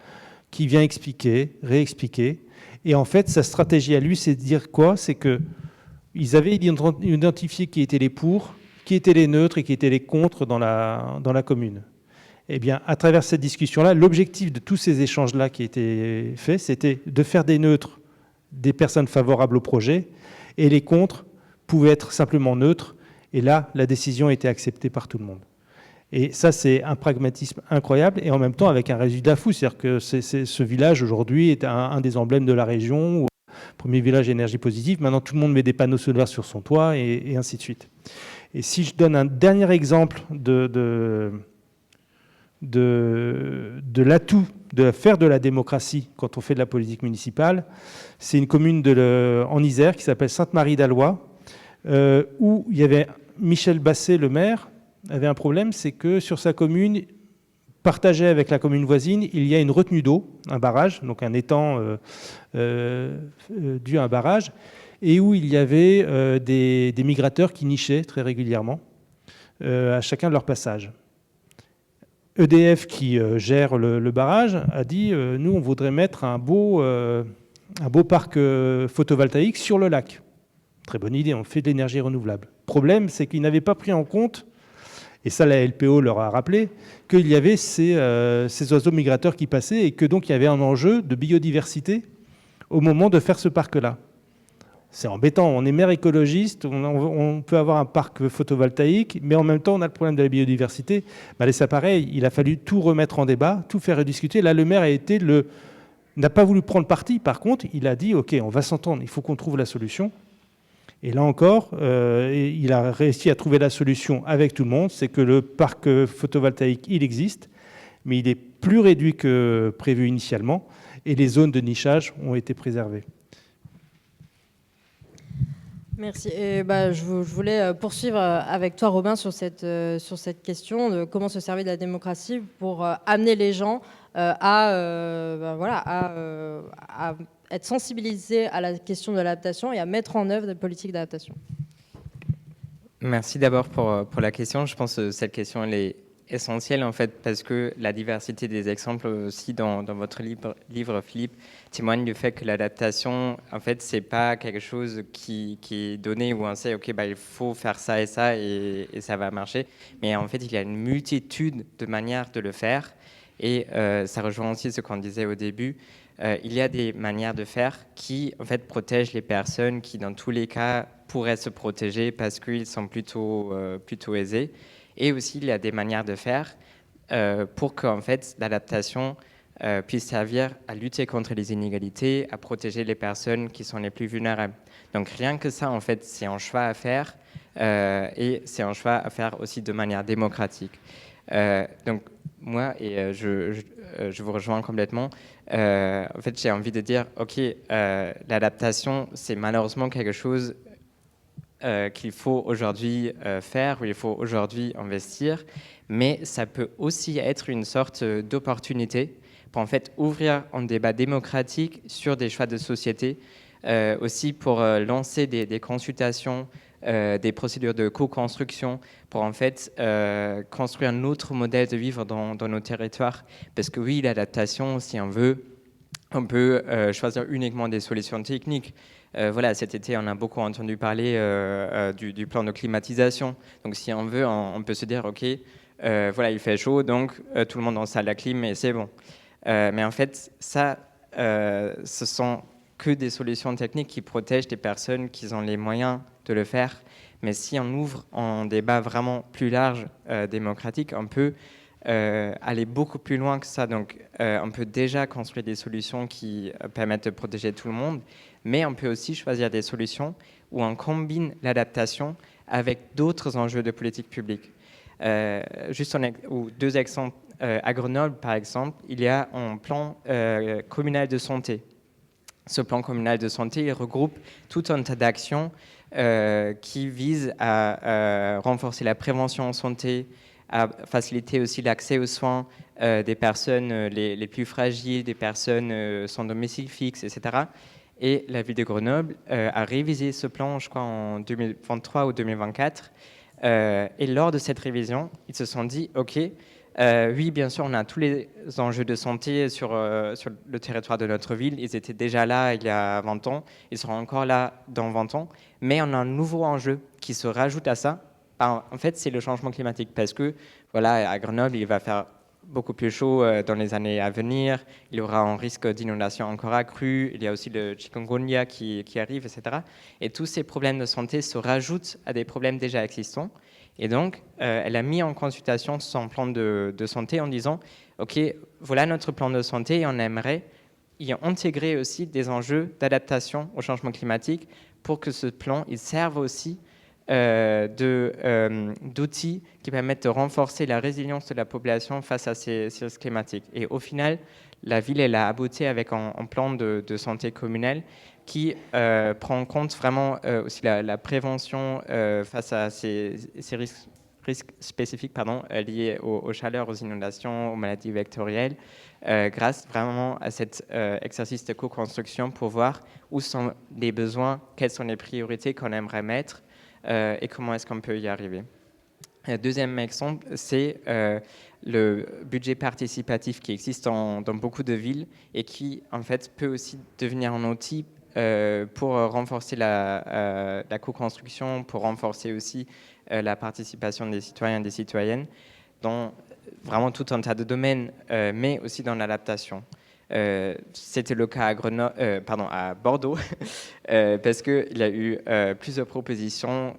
qui vient expliquer, réexpliquer. Et en fait, sa stratégie à lui, c'est de dire quoi? C'est qu'ils avaient identifié qui étaient les pour, qui étaient les neutres et qui étaient les contre dans la commune. Eh bien, à travers cette discussion-là, l'objectif de tous ces échanges-là qui étaient faits, c'était de faire des neutres des personnes favorables au projet, et les contre pouvaient être simplement neutres, et là, la décision était acceptée par tout le monde. Et ça, c'est un pragmatisme incroyable, et en même temps avec un résultat fou, c'est-à-dire que ce village, aujourd'hui, est un des emblèmes de la région, premier village énergie positive, maintenant tout le monde met des panneaux solaires sur son toit, et ainsi de suite. Et si je donne un dernier exemple de l'atout de faire de la démocratie quand on fait de la politique municipale, c'est une commune en Isère qui s'appelle Sainte-Marie-d'Alloy, où il y avait Michel Basset, le maire, avait un problème, c'est que sur sa commune, partagée avec la commune voisine, il y a une retenue d'eau, un barrage, donc un étang dû à un barrage, et où il y avait des migrateurs qui nichaient très régulièrement à chacun de leur passage. EDF, qui gère le barrage, a dit nous, on voudrait mettre un beau parc photovoltaïque sur le lac. Très bonne idée, on fait de l'énergie renouvelable. Le problème, c'est qu'ils n'avaient pas pris en compte, et ça la LPO leur a rappelé, qu'il y avait ces oiseaux migrateurs qui passaient et que donc il y avait un enjeu de biodiversité au moment de faire ce parc-là. C'est embêtant, on est maire écologiste, on peut avoir un parc photovoltaïque, mais en même temps on a le problème de la biodiversité. C'est pareil, il a fallu tout remettre en débat, tout faire rediscuter. Là, le maire n'a pas voulu prendre parti, par contre, il a dit ok, on va s'entendre, il faut qu'on trouve la solution. Et là encore, il a réussi à trouver la solution avec tout le monde, c'est que le parc photovoltaïque, il existe, mais il est plus réduit que prévu initialement, et les zones de nichage ont été préservées. Merci. Et je voulais poursuivre avec toi, Robin, sur cette question de comment se servir de la démocratie pour amener les gens à être sensibilisés à la question de l'adaptation et à mettre en œuvre des politiques d'adaptation. Merci d'abord pour la question. Je pense que cette question elle est essentielle en fait parce que la diversité des exemples aussi dans votre livre, Philippe, témoigne du fait que l'adaptation, en fait, c'est pas quelque chose qui est donné où on sait, ok, il faut faire ça et ça et ça va marcher. Mais en fait, il y a une multitude de manières de le faire et ça rejoint aussi ce qu'on disait au début. Il y a des manières de faire qui, en fait, protègent les personnes qui, dans tous les cas, pourraient se protéger parce qu'ils sont plutôt aisés. Et aussi, il y a des manières de faire pour que, en fait, l'adaptation puisse servir à lutter contre les inégalités, à protéger les personnes qui sont les plus vulnérables. Donc, rien que ça, en fait, c'est un choix à faire et c'est un choix à faire aussi de manière démocratique. Donc, moi, et je vous rejoins complètement, en fait, j'ai envie de dire, OK, l'adaptation, c'est malheureusement quelque chose qu'il faut aujourd'hui faire, où il faut aujourd'hui investir, mais ça peut aussi être une sorte d'opportunité pour en fait ouvrir un débat démocratique sur des choix de société, aussi pour lancer des consultations, des procédures de co-construction, pour en fait construire un autre modèle de vivre dans nos territoires. Parce que oui, l'adaptation, si on veut, on peut choisir uniquement des solutions techniques. Voilà, cet été, on a beaucoup entendu parler du plan de climatisation. Donc, si on veut, on peut se dire, OK, voilà, il fait chaud, donc tout le monde installe la clim et c'est bon. Mais en fait, ça, ce sont que des solutions techniques qui protègent les personnes qui ont les moyens de le faire. Mais si on ouvre un débat vraiment plus large, démocratique, on peut aller beaucoup plus loin que ça. Donc, on peut déjà construire des solutions qui permettent de protéger tout le monde, mais on peut aussi choisir des solutions où on combine l'adaptation avec d'autres enjeux de politique publique. Juste deux exemples. À Grenoble, par exemple, il y a un plan communal de santé. Ce plan communal de santé, il regroupe tout un tas d'actions qui visent à renforcer la prévention en santé, à faciliter aussi l'accès aux soins des personnes les plus fragiles, des personnes sans domicile fixe, etc. Et la ville de Grenoble a révisé ce plan, je crois, en 2023 ou 2024. Et lors de cette révision, ils se sont dit, OK, oui, bien sûr, on a tous les enjeux de santé sur le territoire de notre ville. Ils étaient déjà là il y a 20 ans, ils seront encore là dans 20 ans. Mais on a un nouveau enjeu qui se rajoute à ça. En fait, c'est le changement climatique. Parce que, voilà, à Grenoble, il va faire beaucoup plus chaud dans les années à venir. Il y aura un risque d'inondation encore accru. Il y a aussi le chikungunya qui arrive, etc. Et tous ces problèmes de santé se rajoutent à des problèmes déjà existants. Et donc, elle a mis en consultation son plan de santé en disant « Ok, voilà notre plan de santé et on aimerait y intégrer aussi des enjeux d'adaptation au changement climatique pour que ce plan il serve aussi d'outils qui permettent de renforcer la résilience de la population face à ces risques climatiques. » Et au final, la ville elle a abouti avec un plan de santé communale qui prend en compte vraiment aussi la prévention face à ces risques spécifiques liés aux chaleurs, aux inondations, aux maladies vectorielles, grâce vraiment à cet exercice de co-construction pour voir où sont les besoins, quelles sont les priorités qu'on aimerait mettre et comment est-ce qu'on peut y arriver. Deuxième exemple, c'est le budget participatif qui existe dans beaucoup de villes et qui, en fait, peut aussi devenir un outil pour renforcer la co-construction, pour renforcer aussi la participation des citoyens et des citoyennes dans vraiment tout un tas de domaines, mais aussi dans l'adaptation. C'était le cas à Bordeaux, parce qu'il y a eu plusieurs propositions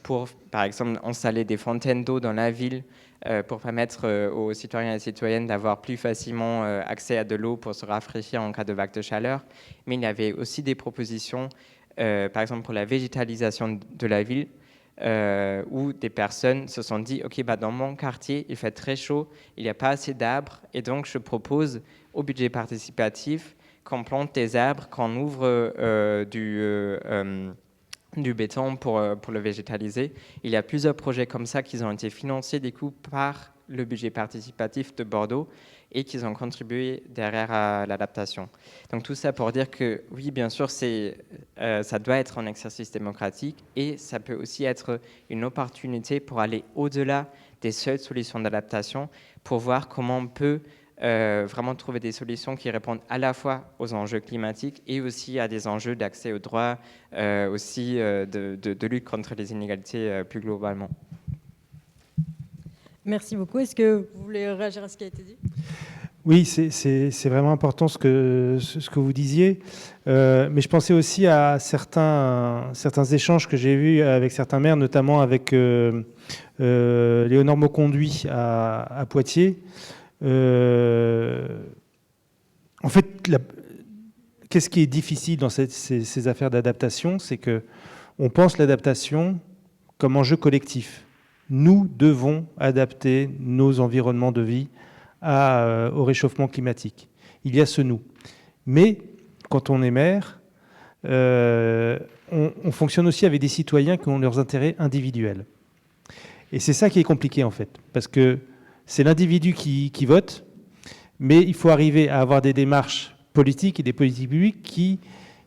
pour, par exemple, installer des fontaines d'eau dans la ville pour permettre aux citoyens et citoyennes d'avoir plus facilement accès à de l'eau pour se rafraîchir en cas de vague de chaleur. Mais il y avait aussi des propositions, par exemple, pour la végétalisation de la ville, où des personnes se sont dit « Ok, dans mon quartier, il fait très chaud, il n'y a pas assez d'arbres, et donc je propose au budget participatif qu'on plante des arbres, qu'on ouvre du béton pour le végétaliser. » Il y a plusieurs projets comme ça qui ont été financés du coup par le budget participatif de Bordeaux et qui ont contribué derrière à l'adaptation. Donc tout ça pour dire que oui, bien sûr, ça doit être un exercice démocratique et ça peut aussi être une opportunité pour aller au-delà des seules solutions d'adaptation pour voir comment on peut vraiment trouver des solutions qui répondent à la fois aux enjeux climatiques et aussi à des enjeux d'accès aux droits, aussi de lutte contre les inégalités plus globalement. Merci beaucoup. Est-ce que vous voulez réagir à ce qui a été dit ? Oui, c'est vraiment important ce que vous disiez. Mais je pensais aussi à certains échanges que j'ai vus avec certains maires, notamment avec Léonore Mauconduit à Poitiers. En fait, qu'est-ce qui est difficile dans ces affaires d'adaptation ? C'est qu'on pense l'adaptation comme enjeu collectif. Nous devons adapter nos environnements de vie au réchauffement climatique. Il y a ce nous. Mais quand on est maire, on fonctionne aussi avec des citoyens qui ont leurs intérêts individuels. Et c'est ça qui est compliqué en fait, parce que c'est l'individu qui vote, mais il faut arriver à avoir des démarches politiques et des politiques publiques qui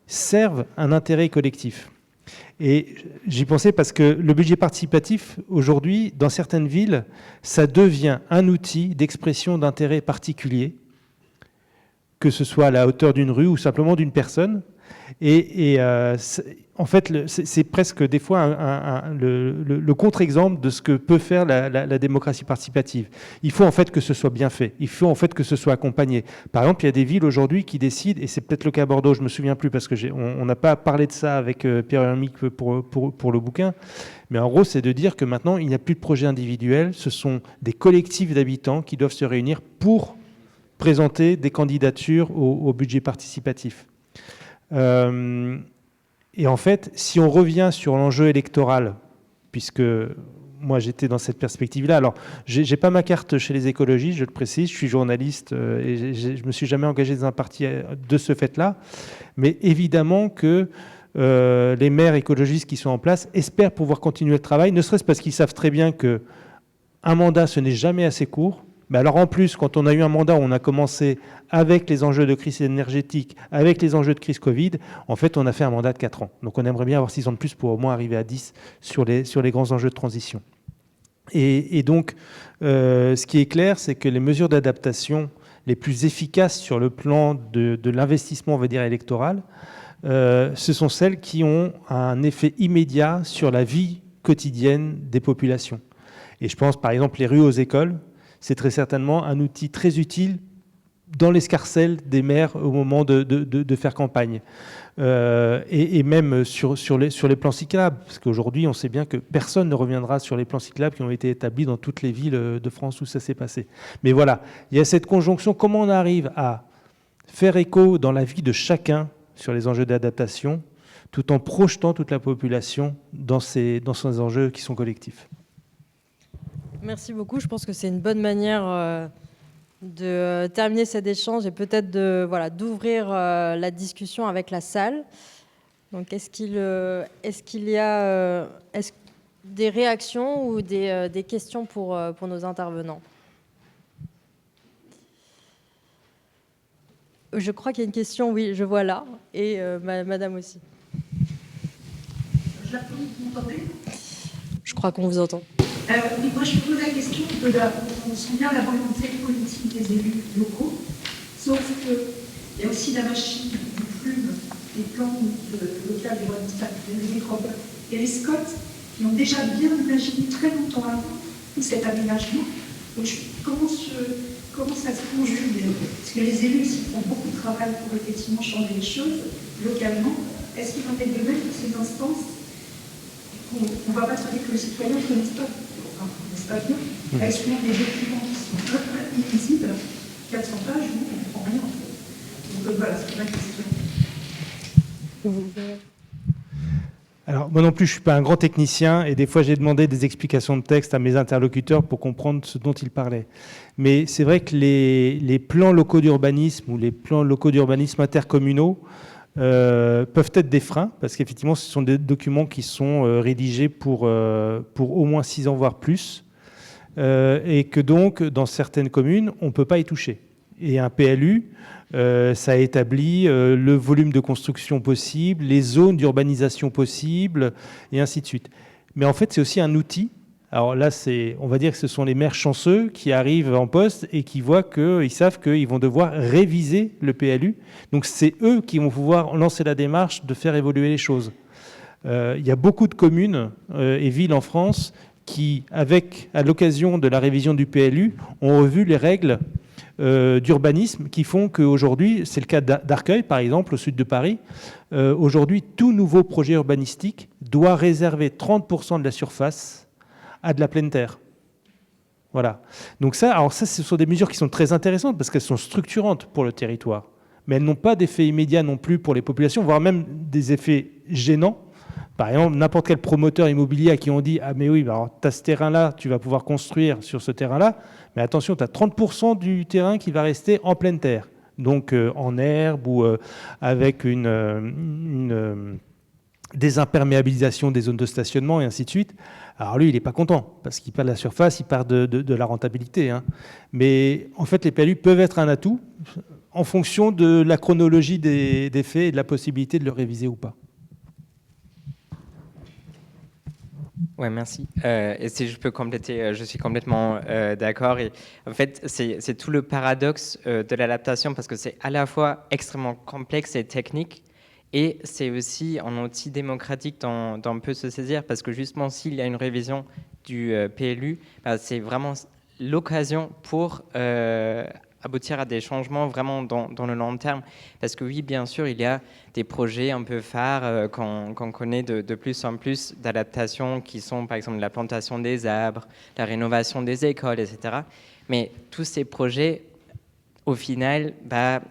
servent un intérêt collectif. Et j'y pensais parce que le budget participatif, aujourd'hui, dans certaines villes, ça devient un outil d'expression d'intérêt particulier, que ce soit à la hauteur d'une rue ou simplement d'une personne. En fait, c'est presque des fois le contre-exemple de ce que peut faire la démocratie participative. Il faut en fait que ce soit bien fait. Il faut en fait que ce soit accompagné. Par exemple, il y a des villes aujourd'hui qui décident, et c'est peut-être le cas à Bordeaux, je ne me souviens plus parce qu'on n'a pas parlé de ça avec Pierre-Hermic pour le bouquin, mais en gros, c'est de dire que maintenant, il n'y a plus de projets individuels, ce sont des collectifs d'habitants qui doivent se réunir pour présenter des candidatures au budget participatif. Et en fait, si on revient sur l'enjeu électoral, puisque moi, j'étais dans cette perspective-là. Alors, j'ai pas ma carte chez les écologistes, je le précise. Je suis journaliste et je me suis jamais engagé dans un parti de ce fait-là. Mais évidemment que les maires écologistes qui sont en place espèrent pouvoir continuer le travail, ne serait-ce parce qu'ils savent très bien que un mandat, ce n'est jamais assez court. Mais alors en plus, quand on a eu un mandat où on a commencé avec les enjeux de crise énergétique, avec les enjeux de crise Covid, en fait, on a fait un mandat de 4 ans. Donc on aimerait bien avoir 6 ans de plus pour au moins arriver à 10 sur les grands enjeux de transition. Et donc, ce qui est clair, c'est que les mesures d'adaptation les plus efficaces sur le plan de l'investissement, on va dire, électoral, ce sont celles qui ont un effet immédiat sur la vie quotidienne des populations. Et je pense par exemple les rues aux écoles, c'est très certainement un outil très utile dans l'escarcelle des maires au moment de faire campagne. Et même sur les plans cyclables, parce qu'aujourd'hui on sait bien que personne ne reviendra sur les plans cyclables qui ont été établis dans toutes les villes de France où ça s'est passé. Mais voilà, il y a cette conjonction, comment on arrive à faire écho dans la vie de chacun sur les enjeux d'adaptation, tout en projetant toute la population dans ces enjeux qui sont collectifs. Merci beaucoup. Je pense que c'est une bonne manière de terminer cet échange et peut-être d'ouvrir la discussion avec la salle. Donc, est-ce qu'il y a des réactions ou des questions pour nos intervenants? Je crois qu'il y a une question, oui, je vois là, et madame aussi. Je crois qu'on vous entend. Oui, moi, je me pose la question on sent bien la volonté politique des élus locaux, sauf qu'il y a aussi la machine du plume, des plans locaux des métropoles et les SCOT qui ont déjà bien imaginé très longtemps avant tout cet aménagement. Donc, comment ça se conjugue? Parce que les élus ici font beaucoup de travail pour effectivement changer les choses localement. Est-ce qu'il en est de même pour ces instances? On ne va pas se dire que les citoyens ne connaissent pas bien. Est-ce qu'il y a des documents qui sont invisibles, 400 pages, où on ne comprend rien en fait. Donc voilà, c'est ma question. Alors, moi non plus, je ne suis pas un grand technicien et des fois, j'ai demandé des explications de texte à mes interlocuteurs pour comprendre ce dont ils parlaient. Mais c'est vrai que les plans locaux d'urbanisme ou les plans locaux d'urbanisme intercommunaux peuvent être des freins parce qu'effectivement, ce sont des documents qui sont rédigés pour au moins 6 ans, voire plus. Et que donc, dans certaines communes, on ne peut pas y toucher. Et un PLU, ça établit le volume de construction possible, les zones d'urbanisation possibles, et ainsi de suite. Mais en fait, c'est aussi un outil. Alors là, on va dire que ce sont les maires chanceux qui arrivent en poste et qui voient qu'ils savent qu'ils vont devoir réviser le PLU. Donc c'est eux qui vont pouvoir lancer la démarche de faire évoluer les choses. Il y a beaucoup de communes et villes en France qui, à l'occasion de la révision du PLU, ont revu les règles d'urbanisme qui font qu'aujourd'hui, c'est le cas d'Arcueil, par exemple, au sud de Paris, aujourd'hui, tout nouveau projet urbanistique doit réserver 30% de la surface à de la pleine terre. Voilà. Donc ça, ce sont des mesures qui sont très intéressantes parce qu'elles sont structurantes pour le territoire, mais elles n'ont pas d'effet immédiat non plus pour les populations, voire même des effets gênants. Par exemple, n'importe quel promoteur immobilier à qui on dit « Ah mais oui, alors tu as ce terrain-là, tu vas pouvoir construire sur ce terrain-là, mais attention, tu as 30% du terrain qui va rester en pleine terre, donc en herbe ou avec une désimperméabilisation des zones de stationnement et ainsi de suite. » Alors lui, il n'est pas content, parce qu'il perd de la surface, il perd de la rentabilité. Hein. Mais en fait, les PLU peuvent être un atout en fonction de la chronologie des faits et de la possibilité de le réviser ou pas. Ouais, merci. Et si je peux compléter, je suis complètement d'accord. Et en fait, c'est tout le paradoxe de l'adaptation, parce que c'est à la fois extrêmement complexe et technique, et c'est aussi un outil démocratique dont on peut se saisir, parce que justement, s'il y a une révision du PLU, c'est vraiment l'occasion pour aboutir à des changements vraiment dans le long terme. Parce que oui, bien sûr, il y a des projets un peu phares qu'on connaît de plus en plus d'adaptation, qui sont par exemple la plantation des arbres, la rénovation des écoles, etc. Mais tous ces projets, au final,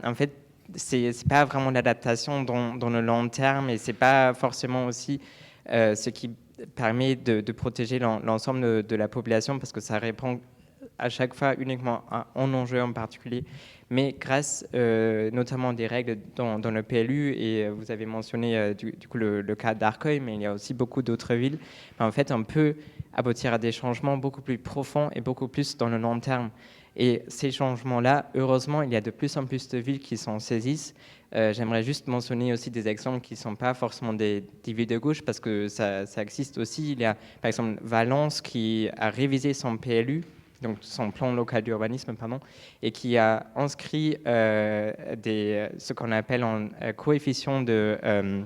en fait, c'est pas vraiment l'adaptation dans le long terme, et c'est pas forcément aussi ce qui permet de protéger l'ensemble de la population parce que ça répond à chaque fois uniquement à un enjeu en particulier, mais grâce notamment des règles dans le PLU, et vous avez mentionné du coup le cas d'Arcueil, mais il y a aussi beaucoup d'autres villes, en fait on peut aboutir à des changements beaucoup plus profonds et beaucoup plus dans le long terme. Et ces changements-là, heureusement, il y a de plus en plus de villes qui s'en saisissent. J'aimerais juste mentionner aussi des exemples qui ne sont pas forcément des villes de gauche, parce que ça existe aussi. Il y a par exemple Valence qui a révisé son PLU, donc son plan local d'urbanisme, pardon, et qui a inscrit ce qu'on appelle un coefficient de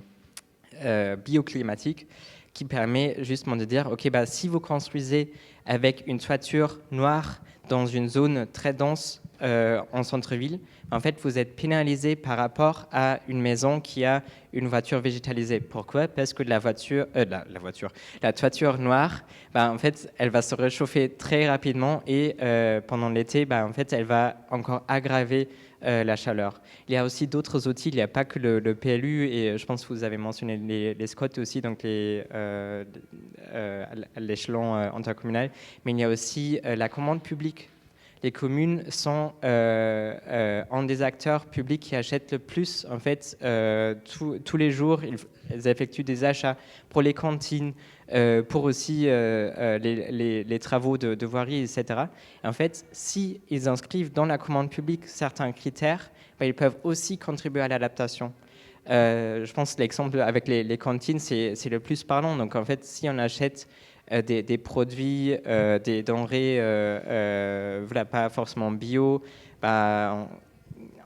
bioclimatique, qui permet justement de dire, ok, bah, si vous construisez avec une toiture noire dans une zone très dense en centre-ville, en fait, vous êtes pénalisé par rapport à une maison qui a une voiture végétalisée. Pourquoi ? Parce que la toiture noire, bah, en fait, elle va se réchauffer très rapidement et pendant l'été, bah, en fait, elle va encore aggraver la chaleur. Il y a aussi d'autres outils, il n'y a pas que le PLU, et je pense que vous avez mentionné les SCOT aussi, donc à l'échelon intercommunal, mais il y a aussi la commande publique. Les communes sont un des acteurs publics qui achètent le plus. En fait, tous les jours, ils effectuent des achats pour les cantines, pour aussi les travaux de voirie, etc. Et en fait, si ils inscrivent dans la commande publique certains critères, ben, ils peuvent aussi contribuer à l'adaptation. Je pense que l'exemple avec les cantines, c'est le plus parlant. Donc, en fait, si on achète des produits, des denrées voilà, pas forcément bio, bah,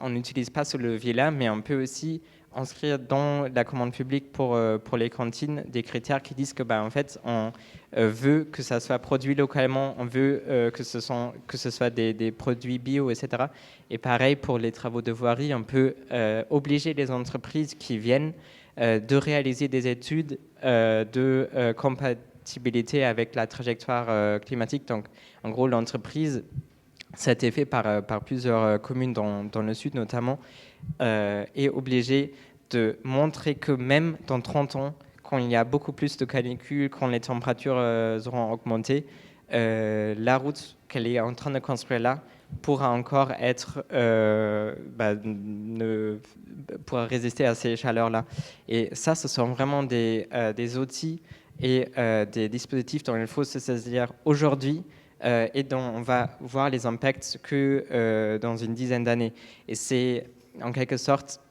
on n'utilise pas ce levier-là, mais on peut aussi inscrire dans la commande publique pour les cantines des critères qui disent que bah, en fait, on veut que ça soit produit localement, on veut que ce soit des produits bio, etc. Et pareil pour les travaux de voirie, on peut obliger les entreprises qui viennent de réaliser des études de compatibilité avec la trajectoire climatique. Donc, en gros, l'entreprise, ça a été fait par plusieurs communes dans le sud notamment, est obligée de montrer que même dans 30 ans, quand il y a beaucoup plus de canicules, quand les températures auront augmenté, la route qu'elle est en train de construire là pourra encore pourra résister à ces chaleurs-là. Et ça, ce sont vraiment des outils et des dispositifs dont il faut se saisir aujourd'hui et dont on va voir les impacts que dans une dizaine d'années. Et c'est en quelque sorte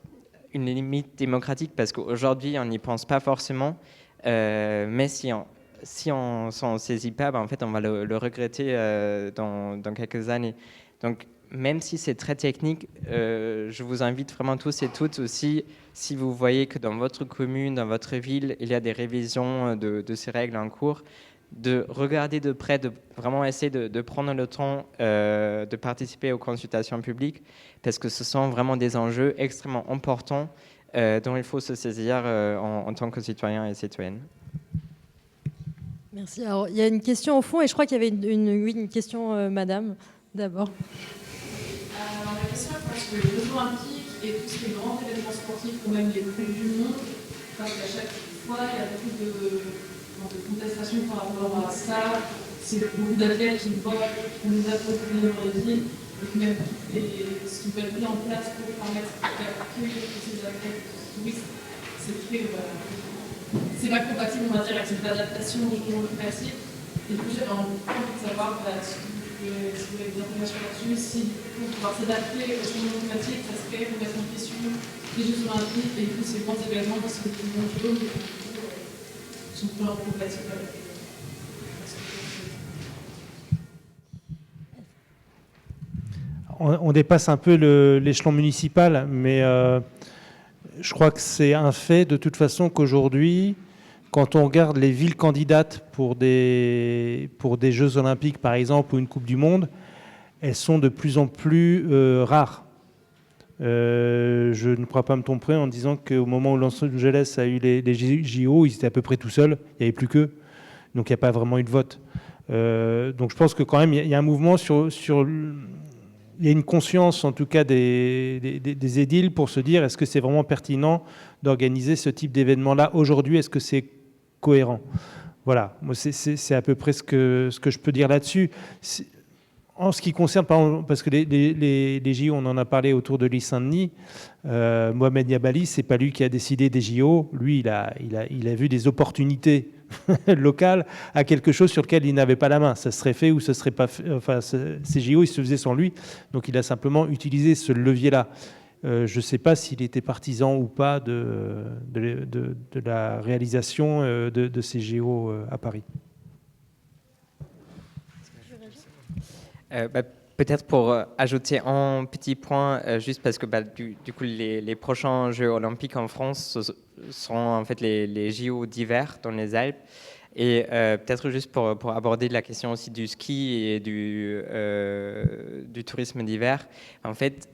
une limite démocratique parce qu'aujourd'hui, on n'y pense pas forcément, mais si on s'en saisit pas, en fait, on va le regretter dans quelques années. Donc, même si c'est très technique, je vous invite vraiment tous et toutes aussi, si vous voyez que dans votre commune, dans votre ville, il y a des révisions de ces règles en cours, de regarder de près, de vraiment essayer de prendre le temps de participer aux consultations publiques, parce que ce sont vraiment des enjeux extrêmement importants dont il faut se saisir en tant que citoyen et citoyenne. Merci. Alors, il y a une question au fond, et je crois qu'il y avait une question, madame, d'abord. Alors, la question, je pense que les Jeux Olympiques et tous ces grands événements sportifs, ou même les Coupes du Monde, parce qu'à chaque fois, il y a beaucoup de contestations par rapport à ça. C'est beaucoup d'athlètes qui votent, qui nous approprient dans les villes, et même ce qui peut être mis en place pour permettre d'accueillir tous ces athlètes touristes, c'est fait. C'est pas compatible, on va dire, avec cette adaptation au changement climatique. Et puis, j'avais envie de savoir si vous avez des informations là-dessus, si pour pouvoir s'adapter au changement climatique, ça serait remettre en question les Jeux Olympiques et tous ces grands événements qui sont plus mondiaux et qui sont plus compatibles avec. On dépasse un peu l'échelon municipal, mais je crois que c'est un fait de toute façon qu'aujourd'hui, quand on regarde les villes candidates pour des Jeux Olympiques, par exemple, ou une Coupe du Monde, elles sont de plus en plus rares. Je ne crois pas me tromper en disant qu'au moment où Los Angeles a eu les JO, ils étaient à peu près tout seuls, il n'y avait plus qu'eux, donc il n'y a pas vraiment eu de vote. Donc je pense que quand même, il y a un mouvement il y a une conscience, en tout cas, des édiles pour se dire est-ce que c'est vraiment pertinent d'organiser ce type d'événement-là aujourd'hui ? Est-ce que c'est cohérent ? Voilà, moi c'est à peu près ce que je peux dire là-dessus. En ce qui concerne, par exemple, parce que les JO, on en a parlé autour de l'île Saint-Denis, Mohamed Yabali, c'est pas lui qui a décidé des JO. Lui, il a vu des opportunités locales à quelque chose sur lequel il n'avait pas la main. Ça serait fait ou ça serait pas fait. Enfin, ces JO, ils se faisaient sans lui. Donc, il a simplement utilisé ce levier-là. Je ne sais pas s'il était partisan ou pas de la réalisation de ces JO à Paris. Peut-être pour ajouter un petit point, juste parce que du coup les prochains Jeux olympiques en France sont en fait les JO d'hiver dans les Alpes. Et peut-être juste pour aborder la question aussi du ski et du tourisme d'hiver, en fait,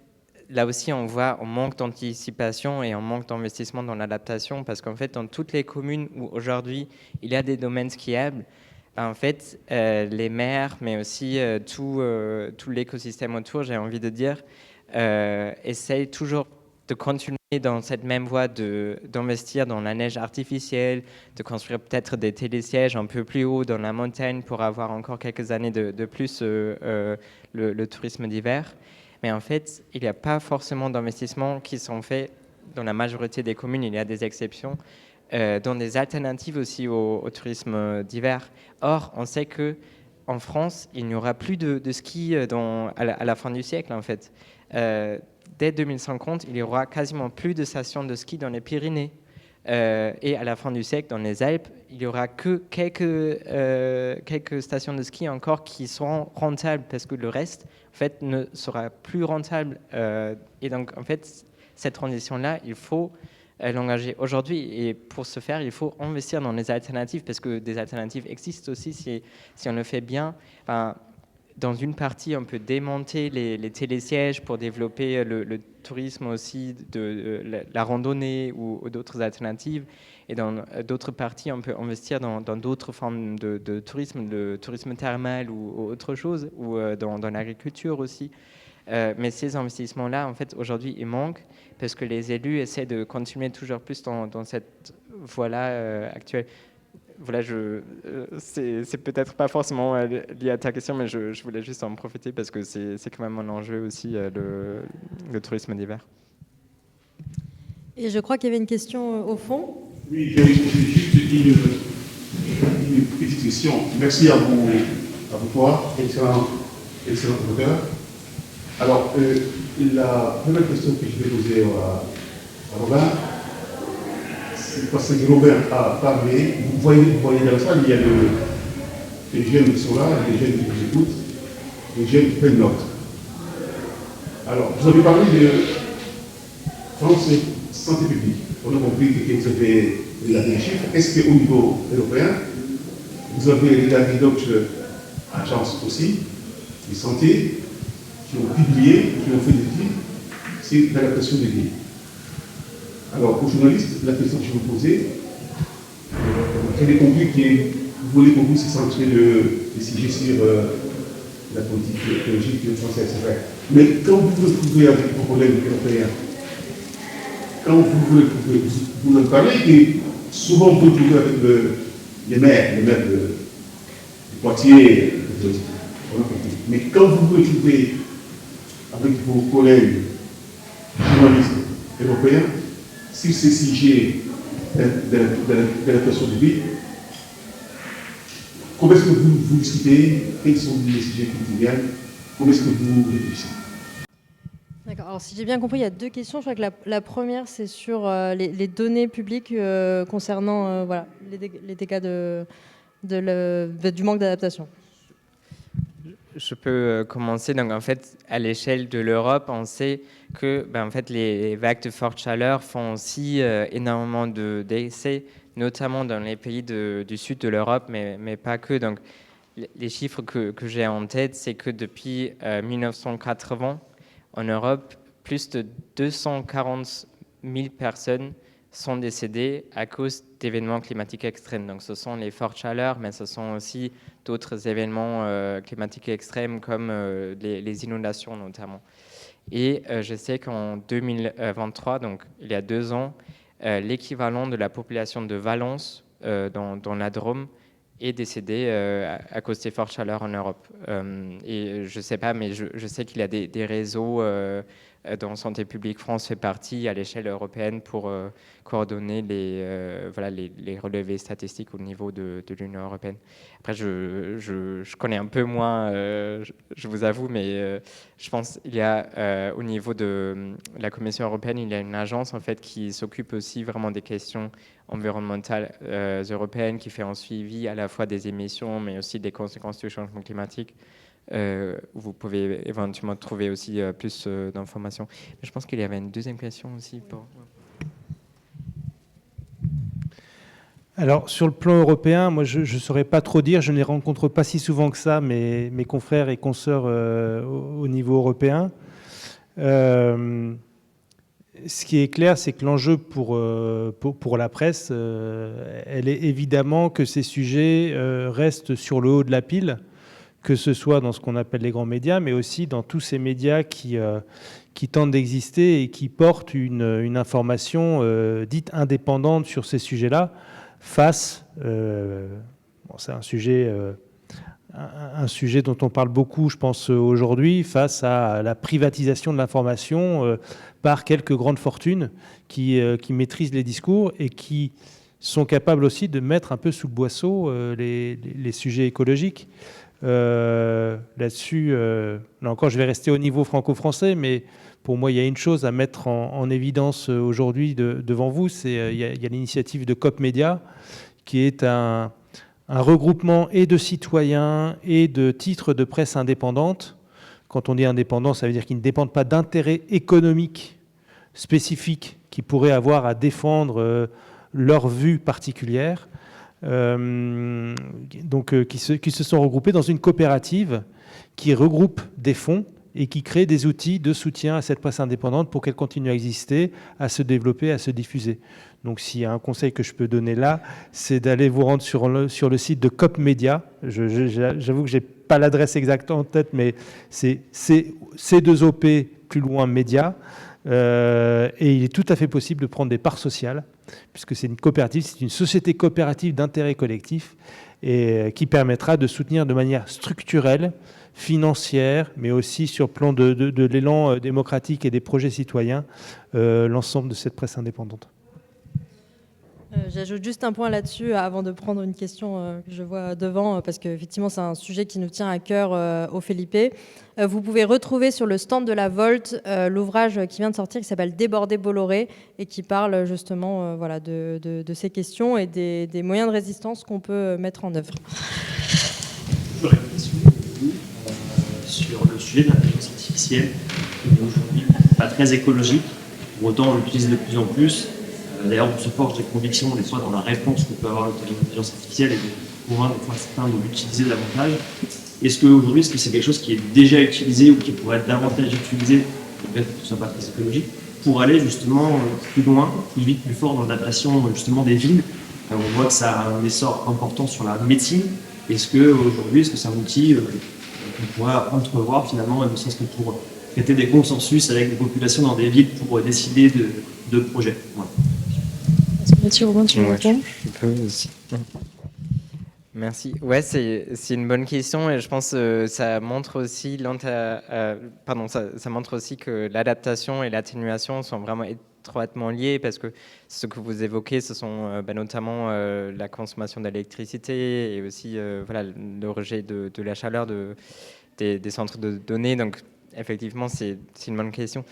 là aussi on voit un manque d'anticipation et un manque d'investissement dans l'adaptation, parce qu'en fait, dans toutes les communes où aujourd'hui il y a des domaines skiables, en fait, les maires, mais aussi tout l'écosystème autour, j'ai envie de dire, essayent toujours de continuer dans cette même voie d'investir dans la neige artificielle, de construire peut-être des télésièges un peu plus haut dans la montagne pour avoir encore quelques années de plus le tourisme d'hiver. Mais en fait, il n'y a pas forcément d'investissements qui sont faits dans la majorité des communes, il y a des exceptions, dans des alternatives aussi au tourisme d'hiver. Or, on sait qu'en France, il n'y aura plus de ski à la fin du siècle, en fait. Dès 2050, il y aura quasiment plus de stations de ski dans les Pyrénées. Et à la fin du siècle, dans les Alpes, il n'y aura que quelques stations de ski encore qui seront rentables, parce que le reste, en fait, ne sera plus rentable. Et donc, en fait, cette transition-là, il faut l'engager aujourd'hui. Et pour ce faire, il faut investir dans les alternatives, parce que des alternatives existent aussi si on le fait bien. Enfin, dans une partie, on peut démonter les télésièges pour développer le tourisme aussi, la randonnée ou d'autres alternatives. Et dans d'autres parties, on peut investir dans d'autres formes de tourisme thermal ou autre chose, ou dans l'agriculture aussi. Mais ces investissements-là, en fait, aujourd'hui, ils manquent parce que les élus essaient de continuer toujours plus dans cette voie-là actuelle. Voilà, c'est peut-être pas forcément lié à ta question, mais je voulais juste en profiter parce que c'est quand même un enjeu aussi, le tourisme d'hiver. Et je crois qu'il y avait une question au fond. Oui, j'ai juste une petite question. Merci à vous trois, excellent auteur. Alors, la première question que je vais poser à Robin, c'est parce que Robin a parlé, vous voyez dans la salle, il y a des jeunes qui sont là, des jeunes qui vous écoutent, des jeunes qui prennent note. Alors, vous avez parlé de France Santé publique. On a compris que vous avez regardé les chiffres. Est-ce qu'au niveau européen, vous avez regardé d'autres agences aussi, de santé, qui ont publié, qui ont fait des études sur l'adaptation des villes? Alors, aux journalistes, la question que je vous posais, j'ai compris que vous voulez pour vous se centrer le sujet sur la politique écologique française, c'est vrai. Mais quand vous vous retrouvez avec vos collègues européens, quand vous en parlez, et souvent vous vous retrouvez avec les maires de Poitiers, mais quand vous vous retrouvez avec vos collègues journalistes européens, sur ces sujets d'adaptation du vide, comment est-ce que vous discutez? Quels sont les sujets qui vous viennent? Comment est-ce que vous réfléchissez? D'accord. Alors, si j'ai bien compris, il y a deux questions. Je crois que la première, c'est sur les données publiques concernant voilà, les dégâts du manque d'adaptation. Je peux commencer. Donc, en fait, à l'échelle de l'Europe, on sait que en fait, les vagues de forte chaleur font aussi énormément de décès, notamment dans les pays du sud de l'Europe, mais pas que. Donc, les chiffres que j'ai en tête, c'est que depuis 1980, en Europe, plus de 240 000 personnes sont décédées à cause d'événements climatiques extrêmes. Donc, ce sont les fortes chaleurs, mais ce sont aussi d'autres événements climatiques extrêmes comme les inondations notamment. Et je sais qu'en 2023, donc il y a 2 ans, l'équivalent de la population de Valence dans la Drôme est décédé à cause des fortes chaleurs en Europe. Et je ne sais pas, mais je sais qu'il y a des réseaux dont Santé publique France fait partie à l'échelle européenne pour coordonner les relevés statistiques au niveau de l'Union européenne. Après, je connais un peu moins, je vous avoue, mais je pense qu'il y a au niveau de la Commission européenne, il y a une agence en fait qui s'occupe aussi vraiment des questions environnementales européennes, qui fait un suivi à la fois des émissions, mais aussi des conséquences du changement climatique. Vous pouvez éventuellement trouver aussi plus d'informations. Mais je pense qu'il y avait une deuxième question aussi. Alors, sur le plan européen, moi, je ne saurais pas trop dire. Je ne les rencontre pas si souvent que ça, mes confrères et consoeurs au niveau européen. Ce qui est clair, c'est que l'enjeu pour la presse, elle est évidemment que ces sujets restent sur le haut de la pile, que ce soit dans ce qu'on appelle les grands médias, mais aussi dans tous ces médias qui tentent d'exister et qui portent une information dite indépendante sur ces sujets-là, face, c'est un sujet dont on parle beaucoup, je pense, aujourd'hui, face à la privatisation de l'information par quelques grandes fortunes qui maîtrisent les discours et qui sont capables aussi de mettre un peu sous le boisseau les sujets écologiques. Là-dessus, là encore, je vais rester au niveau franco-français, mais pour moi, il y a une chose à mettre en évidence aujourd'hui devant vous, c'est il y a l'initiative de COP Média, qui est un regroupement et de citoyens et de titres de presse indépendantes. Quand on dit indépendant, ça veut dire qu'ils ne dépendent pas d'intérêts économiques spécifiques qui pourraient avoir à défendre leur vue particulière. Qui se sont regroupés dans une coopérative qui regroupe des fonds et qui crée des outils de soutien à cette presse indépendante pour qu'elle continue à exister, à se développer, à se diffuser. Donc s'il y a un conseil que je peux donner là, c'est d'aller vous rendre sur le site de COP Média. J'avoue que je n'ai pas l'adresse exacte en tête, mais c'est C2OP plus loin Média. Et il est tout à fait possible de prendre des parts sociales, puisque c'est une coopérative, c'est une société coopérative d'intérêt collectif, et qui permettra de soutenir de manière structurelle, financière, mais aussi sur le plan de l'élan démocratique et des projets citoyens, l'ensemble de cette presse indépendante. J'ajoute juste un point là-dessus avant de prendre une question que je vois devant, parce qu'effectivement c'est un sujet qui nous tient à cœur au Felipe. Vous pouvez retrouver sur le stand de la Volt l'ouvrage qui vient de sortir qui s'appelle Débordé Bolloré et qui parle justement de ces questions et des moyens de résistance qu'on peut mettre en œuvre. J'aurais une question sur le sujet de l'intelligence artificielle qui est aujourd'hui pas très écologique. Pour autant on l'utilise de plus en plus. D'ailleurs, on se forge des convictions, des fois, dans la réponse que peut avoir l'intelligence artificielle et de convaincre des fois certains de l'utiliser davantage. Est-ce que c'est quelque chose qui est déjà utilisé ou qui pourrait être davantage utilisé, peut-être que ce ne soit pas très écologique, pour aller justement plus loin, plus vite, plus fort dans l'adaptation justement des villes? On voit que ça a un essor important sur la médecine. Est-ce que c'est un outil qu'on pourrait entrevoir finalement, ne serait-ce que pour traiter des consensus avec des populations dans des villes pour décider de projets? Voilà. Mathieu Robin, tu veux répondre ? Je peux aussi. Merci. Ouais, c'est une bonne question et je pense que ça montre aussi ça montre aussi que l'adaptation et l'atténuation sont vraiment étroitement liées, parce que ce que vous évoquez, ce sont notamment la consommation d'électricité et aussi le rejet de la chaleur des centres de données. Donc effectivement, c'est une bonne question.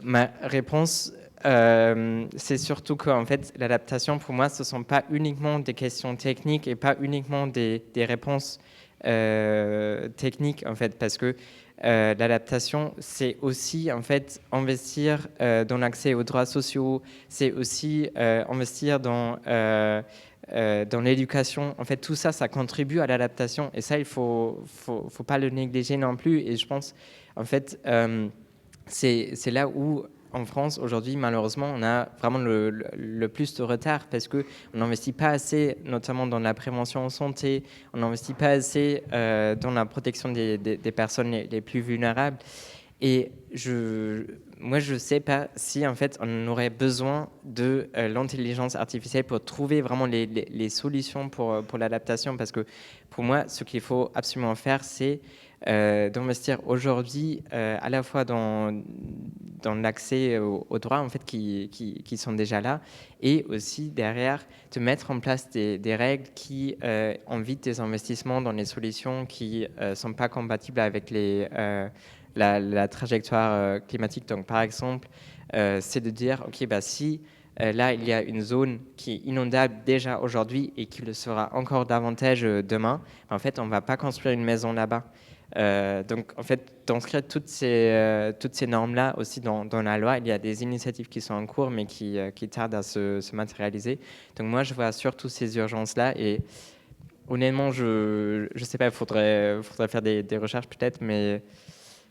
Ma réponse, c'est surtout qu'en fait, l'adaptation, pour moi, ce ne sont pas uniquement des questions techniques et pas uniquement des réponses techniques, en fait, parce que l'adaptation, c'est aussi, en fait, investir dans l'accès aux droits sociaux, c'est aussi investir dans l'éducation. En fait, tout ça, ça contribue à l'adaptation, et ça, il faut pas le négliger non plus. Et je pense, en fait, c'est là où, en France, aujourd'hui, malheureusement, on a vraiment le plus de retard, parce qu'on n'investit pas assez, notamment dans la prévention en santé, on n'investit pas assez dans la protection des personnes les plus vulnérables. Et moi, je ne sais pas si en fait on aurait besoin de l'intelligence artificielle pour trouver vraiment les solutions pour l'adaptation, parce que pour moi, ce qu'il faut absolument faire, c'est d'investir aujourd'hui à la fois dans l'accès aux droits en fait, qui sont déjà là, et aussi derrière de mettre en place des règles qui invitent des investissements dans les solutions qui ne sont pas compatibles avec la trajectoire climatique. Donc par exemple, c'est de dire, ok, bah, si là il y a une zone qui est inondable déjà aujourd'hui et qui le sera encore davantage demain, en fait on ne va pas construire une maison là-bas. Donc, en fait, d'inscrire toutes ces normes-là aussi dans la loi, il y a des initiatives qui sont en cours, mais qui tardent à se matérialiser. Donc, moi, je vois surtout ces urgences-là. Et honnêtement, je ne sais pas, il faudrait faire des recherches peut-être, mais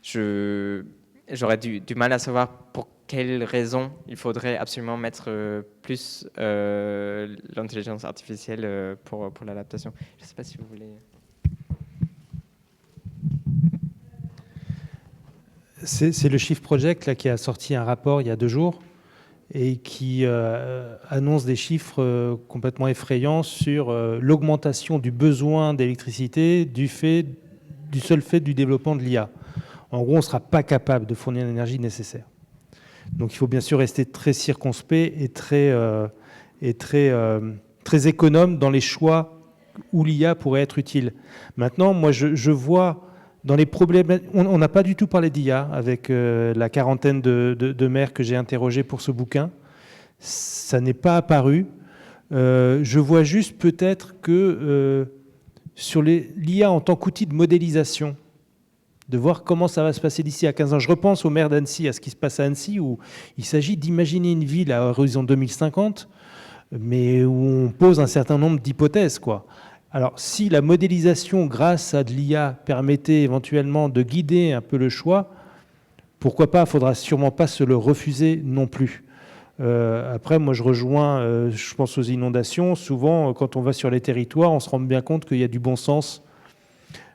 j'aurais du mal à savoir pour quelles raisons il faudrait absolument mettre plus l'intelligence artificielle pour l'adaptation. Je ne sais pas si vous voulez... C'est le Shift Project là, qui a sorti un rapport il y a 2 jours et qui annonce des chiffres complètement effrayants sur l'augmentation du besoin d'électricité du seul fait du développement de l'IA. En gros, on ne sera pas capable de fournir l'énergie nécessaire. Donc il faut bien sûr rester très circonspect et très économe dans les choix où l'IA pourrait être utile. Maintenant, moi je vois... Dans les problèmes, on n'a pas du tout parlé d'IA avec la quarantaine de maires que j'ai interrogés pour ce bouquin. Ça n'est pas apparu. Je vois juste peut-être que sur l'IA en tant qu'outil de modélisation, de voir comment ça va se passer d'ici à 15 ans. Je repense au maire d'Annecy, à ce qui se passe à Annecy, où il s'agit d'imaginer une ville à horizon 2050, mais où on pose un certain nombre d'hypothèses, quoi. Alors, si la modélisation grâce à de l'IA permettait éventuellement de guider un peu le choix, pourquoi pas? Il ne faudra sûrement pas se le refuser non plus. Après, moi, je rejoins, je pense aux inondations. Souvent, quand on va sur les territoires, on se rend bien compte qu'il y a du bon sens.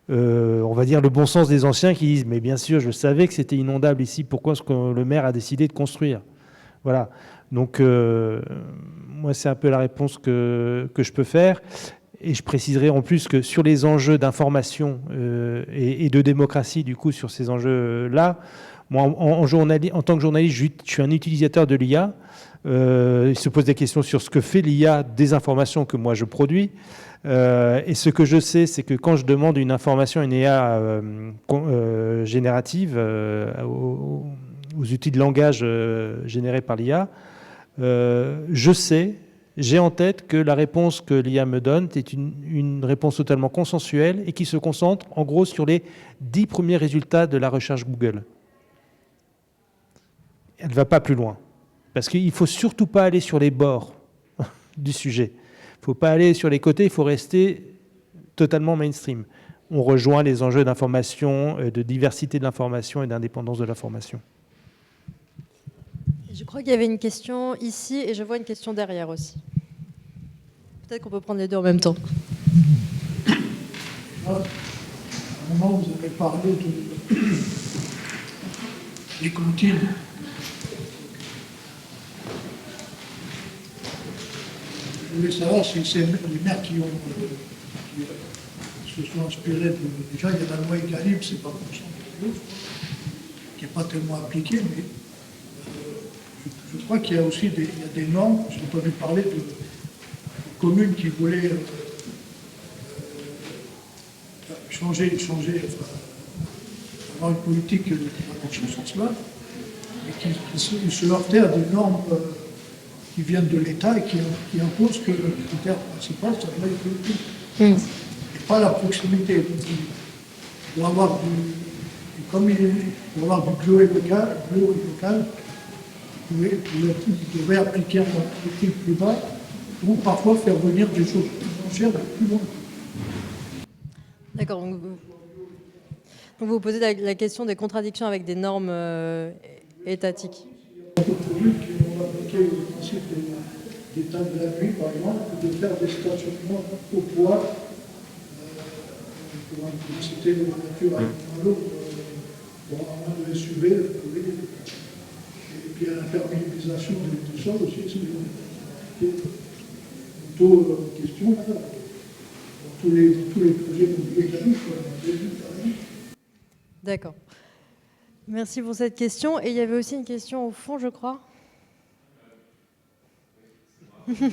On va dire le bon sens des anciens qui disent « Mais bien sûr, je savais que c'était inondable ici. Pourquoi est-ce que le maire a décidé de construire ?» Voilà. Donc, moi, c'est un peu la réponse que je peux faire. Et je préciserai en plus que sur les enjeux d'information et de démocratie, du coup, sur ces enjeux-là, moi, en tant que journaliste, je suis un utilisateur de l'IA. Il se pose des questions sur ce que fait l'IA des informations que moi je produis. Et ce que je sais, c'est que quand je demande une information, une IA générative aux outils de langage générés par l'IA, j'ai en tête que la réponse que l'IA me donne est une réponse totalement consensuelle et qui se concentre en gros sur les 10 premiers résultats de la recherche Google. Elle ne va pas plus loin. Parce qu'il ne faut surtout pas aller sur les bords du sujet. Il ne faut pas aller sur les côtés, il faut rester totalement mainstream. On rejoint les enjeux d'information, de diversité de l'information et d'indépendance de l'information. Je crois qu'il y avait une question ici et je vois une question derrière aussi. Peut-être qu'on peut prendre les deux en même temps. À un moment, vous avez parlé des cantines. Je voulais savoir si c'est les maires qui se sont inspirés de... Déjà, il y a la loi Egalim, c'est pas pour ça, qui n'est pas tellement appliquée, mais je crois qu'il y a aussi des normes. J'ai entendu parler de communes qui voulaient changer, avoir une politique dans ce sens-là, et qui se heurtaient à des normes qui viennent de l'État et qui imposent que le critère principal, ça doit être politique. Et pas la proximité. Il doit avoir comme il doit avoir du bio et local, vous devez appliquer un politique plus bas ou parfois faire venir des choses plus chères plus loin. D'accord. Donc vous posez la question des contradictions avec des normes étatiques. On peut trouver qu'on va appliquer le principe des temps de la nuit, par exemple, de faire des stationnements au poids, pour inciter la nature à l'eau, pour avoir de SUV, puis à l'imperméabilisation des sols aussi, c'est plutôt question là, dans tous les projets immobiliers que j'avais. D'accord. Merci pour cette question. Et il y avait aussi une question au fond, je crois. Sondais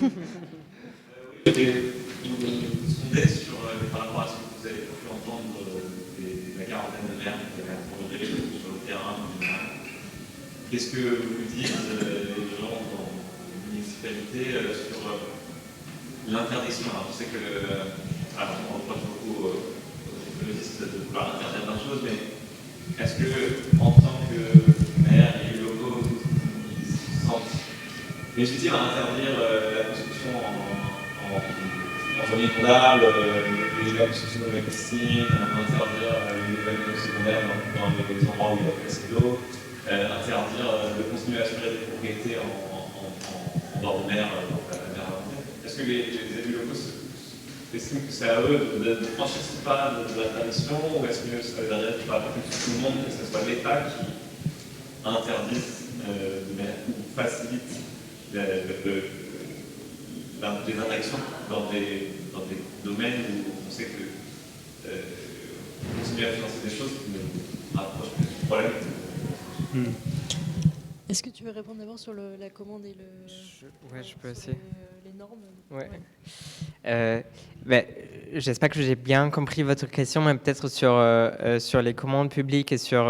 sur, par rapport à ce que vous avez pu entendre de la quarantaine de maires qui avaient interrogé sur le terrain. Qu'est-ce que vous disent les gens dans les municipalités sur l'interdiction? Alors, je sais que on reproche beaucoup aux écologistes de vouloir interdire plein de choses, mais est-ce que, en tant que maire et élus locaux, ils se sentent légitimes à interdire la construction en zone inondable, les immeubles sociaux dans les piscines, interdire les immeubles secondaires dans les endroits où il y a assez d'eau, interdire de continuer à assurer des propriétés en bord de mer, donc la mer Argentine? Est-ce que les élus locaux estiment que c'est à eux de franchir ce pas de l'interdiction, ou est-ce que ça veut dire qu'il faut tout le monde, que ce soit l'État qui interdise ou facilite des interdictions dans des domaines où on sait que continuer à financer des choses qui nous rapprochent plus du problème? Est-ce que tu veux répondre d'abord sur la commande et je peux essayer. Les normes? J'espère que j'ai bien compris votre question, mais peut-être sur les commandes publiques et sur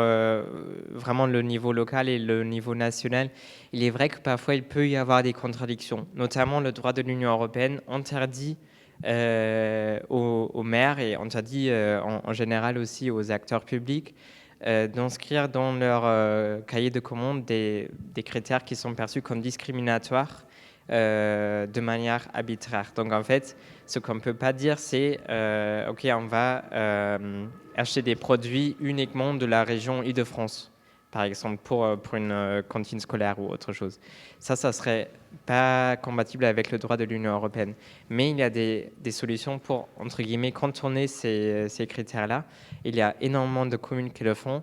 vraiment le niveau local et le niveau national. Il est vrai que parfois il peut y avoir des contradictions, notamment le droit de l'Union européenne interdit aux maires et interdit en général aussi aux acteurs publics d'inscrire dans leur cahier de commande des critères qui sont perçus comme discriminatoires de manière arbitraire. Donc en fait, ce qu'on ne peut pas dire, c'est OK, on va acheter des produits uniquement de la région Île-de-France, par exemple, pour une cantine scolaire ou autre chose. Ça serait pas compatible avec le droit de l'Union européenne. Mais il y a des solutions pour, entre guillemets, contourner ces critères-là. Il y a énormément de communes qui le font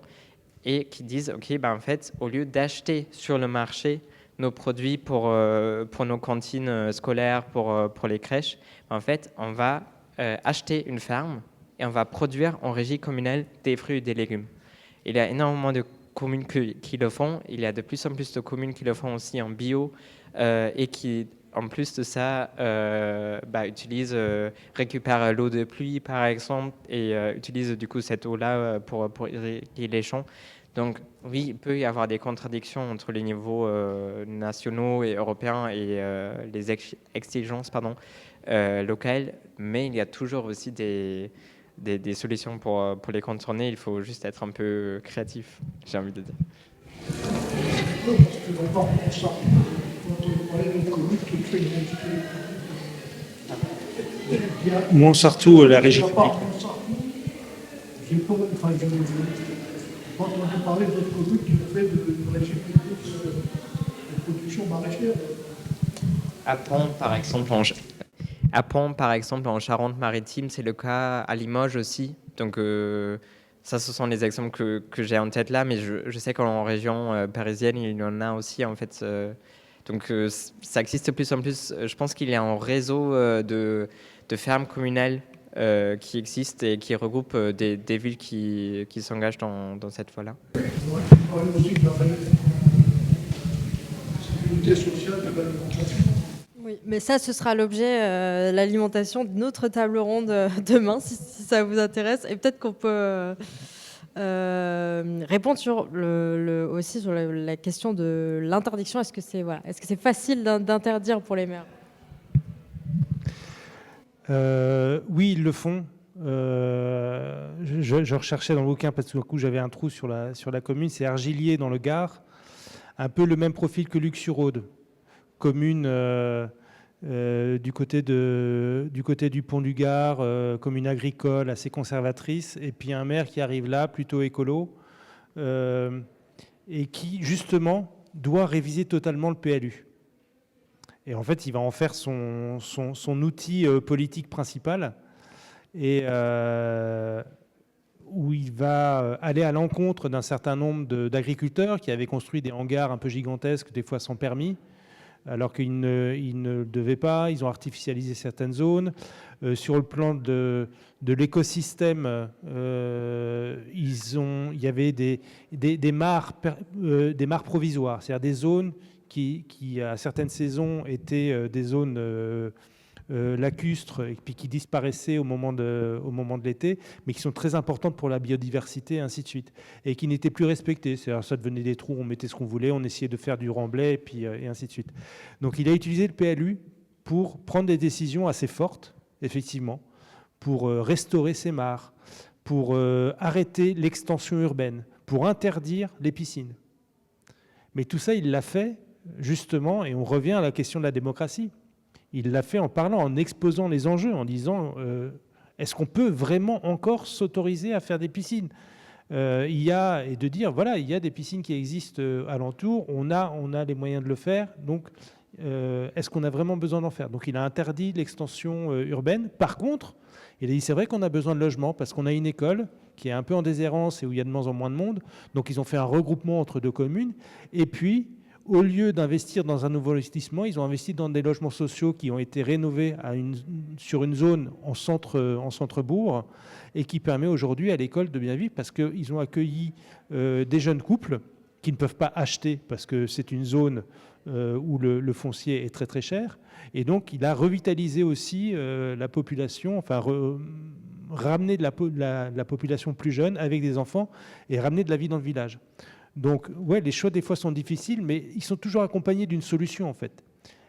et qui disent, OK, en fait, au lieu d'acheter sur le marché nos produits pour nos cantines scolaires, pour les crèches, en fait, on va acheter une ferme et on va produire en régie communale des fruits et des légumes. Il y a énormément de communes qui le font. Il y a de plus en plus de communes qui le font aussi en bio et qui, en plus de ça, récupèrent l'eau de pluie, par exemple, et utilisent du coup cette eau-là pour irriguer les champs. Donc oui, il peut y avoir des contradictions entre les niveaux nationaux et européens et les exigences locales, mais il y a toujours aussi des solutions pour les contourner. Il faut juste être un peu créatif, j'ai envie de dire. Parce que d'abord, quand on parlait d'une commune qui fait une industrie. Montsartou, la régie publique. Quand on a parlé de votre commune qui fait de régie publique de production maraîchère. À Pont, par exemple, en Charente-Maritime, c'est le cas, à Limoges aussi. Donc, ça, ce sont les exemples que j'ai en tête là, mais je sais qu'en région parisienne, il y en a aussi, en fait. Donc, ça existe de plus en plus. Je pense qu'il y a un réseau de fermes communales qui existent et qui regroupent des villes qui s'engagent dans cette voie-là. On parlait aussi de la sécurité sociale de l'alimentation. Oui, mais ça, ce sera l'objet, l'alimentation de notre table ronde demain, si ça vous intéresse. Et peut-être qu'on peut répondre aussi sur la question de l'interdiction. Est-ce que c'est facile d'interdire pour les maires? Oui, ils le font. Je recherchais dans le bouquin parce que du coup j'avais un trou sur la commune. C'est Argilier dans le Gard, un peu le même profil que Luc-sur-Aude, commune du côté du pont du Gard, commune agricole assez conservatrice, et puis un maire qui arrive là plutôt écolo et qui justement doit réviser totalement le PLU. Et en fait, il va en faire son outil politique principal. Et où il va aller à l'encontre d'un certain nombre d'agriculteurs qui avaient construit des hangars un peu gigantesques, des fois sans permis, alors qu'ils ne devaient pas. Ils ont artificialisé certaines zones. Sur le plan de l'écosystème, il y avait des mares provisoires, c'est-à-dire des zones qui, à certaines saisons, étaient des zones lacustres et puis qui disparaissaient au moment de l'été, mais qui sont très importantes pour la biodiversité, et ainsi de suite, et qui n'étaient plus respectées. C'est-à-dire, ça devenait des trous, on mettait ce qu'on voulait, on essayait de faire du remblai, et ainsi de suite. Donc il a utilisé le PLU pour prendre des décisions assez fortes, effectivement, pour restaurer ces mares, pour arrêter l'extension urbaine, pour interdire les piscines. Mais tout ça, il l'a fait, justement, et on revient à la question de la démocratie. Il l'a fait en parlant, en exposant les enjeux, en disant est-ce qu'on peut vraiment encore s'autoriser à faire des piscines ? Et de dire voilà, il y a des piscines qui existent alentour, on a les moyens de le faire, donc est-ce qu'on a vraiment besoin d'en faire ? Donc il a interdit l'extension urbaine. Par contre, il a dit c'est vrai qu'on a besoin de logements parce qu'on a une école qui est un peu en déshérence et où il y a de moins en moins de monde, donc ils ont fait un regroupement entre 2 communes, et puis au lieu d'investir dans un nouveau lotissement, ils ont investi dans des logements sociaux qui ont été rénovés sur une zone en centre-bourg et qui permet aujourd'hui à l'école de bien vivre parce qu'ils ont accueilli des jeunes couples qui ne peuvent pas acheter parce que c'est une zone où le foncier est très très cher. Et donc il a revitalisé aussi la population, enfin ramener de la population plus jeune avec des enfants et ramener de la vie dans le village. Donc, ouais, les choix, des fois, sont difficiles, mais ils sont toujours accompagnés d'une solution, en fait.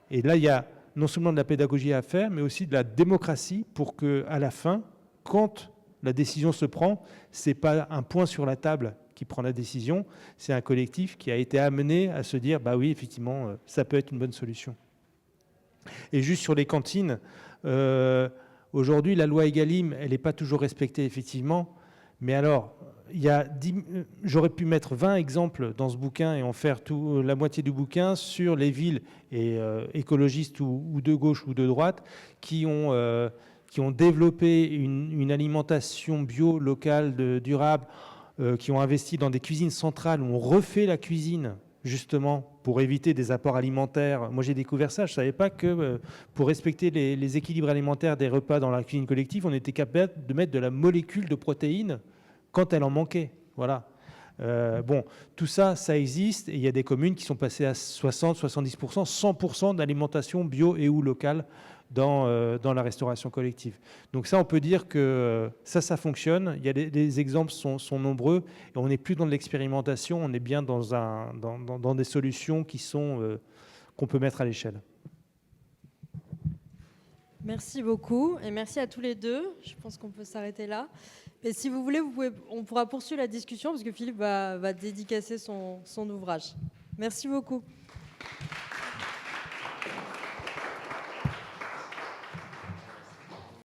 Et là, il y a non seulement de la pédagogie à faire, mais aussi de la démocratie pour qu'à la fin, quand la décision se prend, ce n'est pas un point sur la table qui prend la décision, c'est un collectif qui a été amené à se dire, bah oui, effectivement, ça peut être une bonne solution. Et juste sur les cantines, aujourd'hui, la loi Egalim, elle n'est pas toujours respectée, effectivement, mais alors... J'aurais pu mettre 20 exemples dans ce bouquin et en faire la moitié du bouquin sur les villes écologistes ou de gauche ou de droite qui ont développé une alimentation bio, locale, durable, qui ont investi dans des cuisines centrales où on refait la cuisine justement pour éviter des apports alimentaires. Moi j'ai découvert ça, je ne savais pas que pour respecter les équilibres alimentaires des repas dans la cuisine collective, on était capable de mettre de la molécule de protéines quand elle en manquait. Voilà. Tout ça, ça existe, et il y a des communes qui sont passées à 60, 70%, 100% d'alimentation bio et ou locale dans la restauration collective. Donc ça, on peut dire que ça fonctionne. Il y a les exemples sont nombreux, et on n'est plus dans de l'expérimentation, on est bien dans des solutions qu'on peut mettre à l'échelle. Merci beaucoup et merci à tous les deux. Je pense qu'on peut s'arrêter là. Et si vous voulez, on pourra poursuivre la discussion parce que Philippe va dédicacer son ouvrage. Merci beaucoup.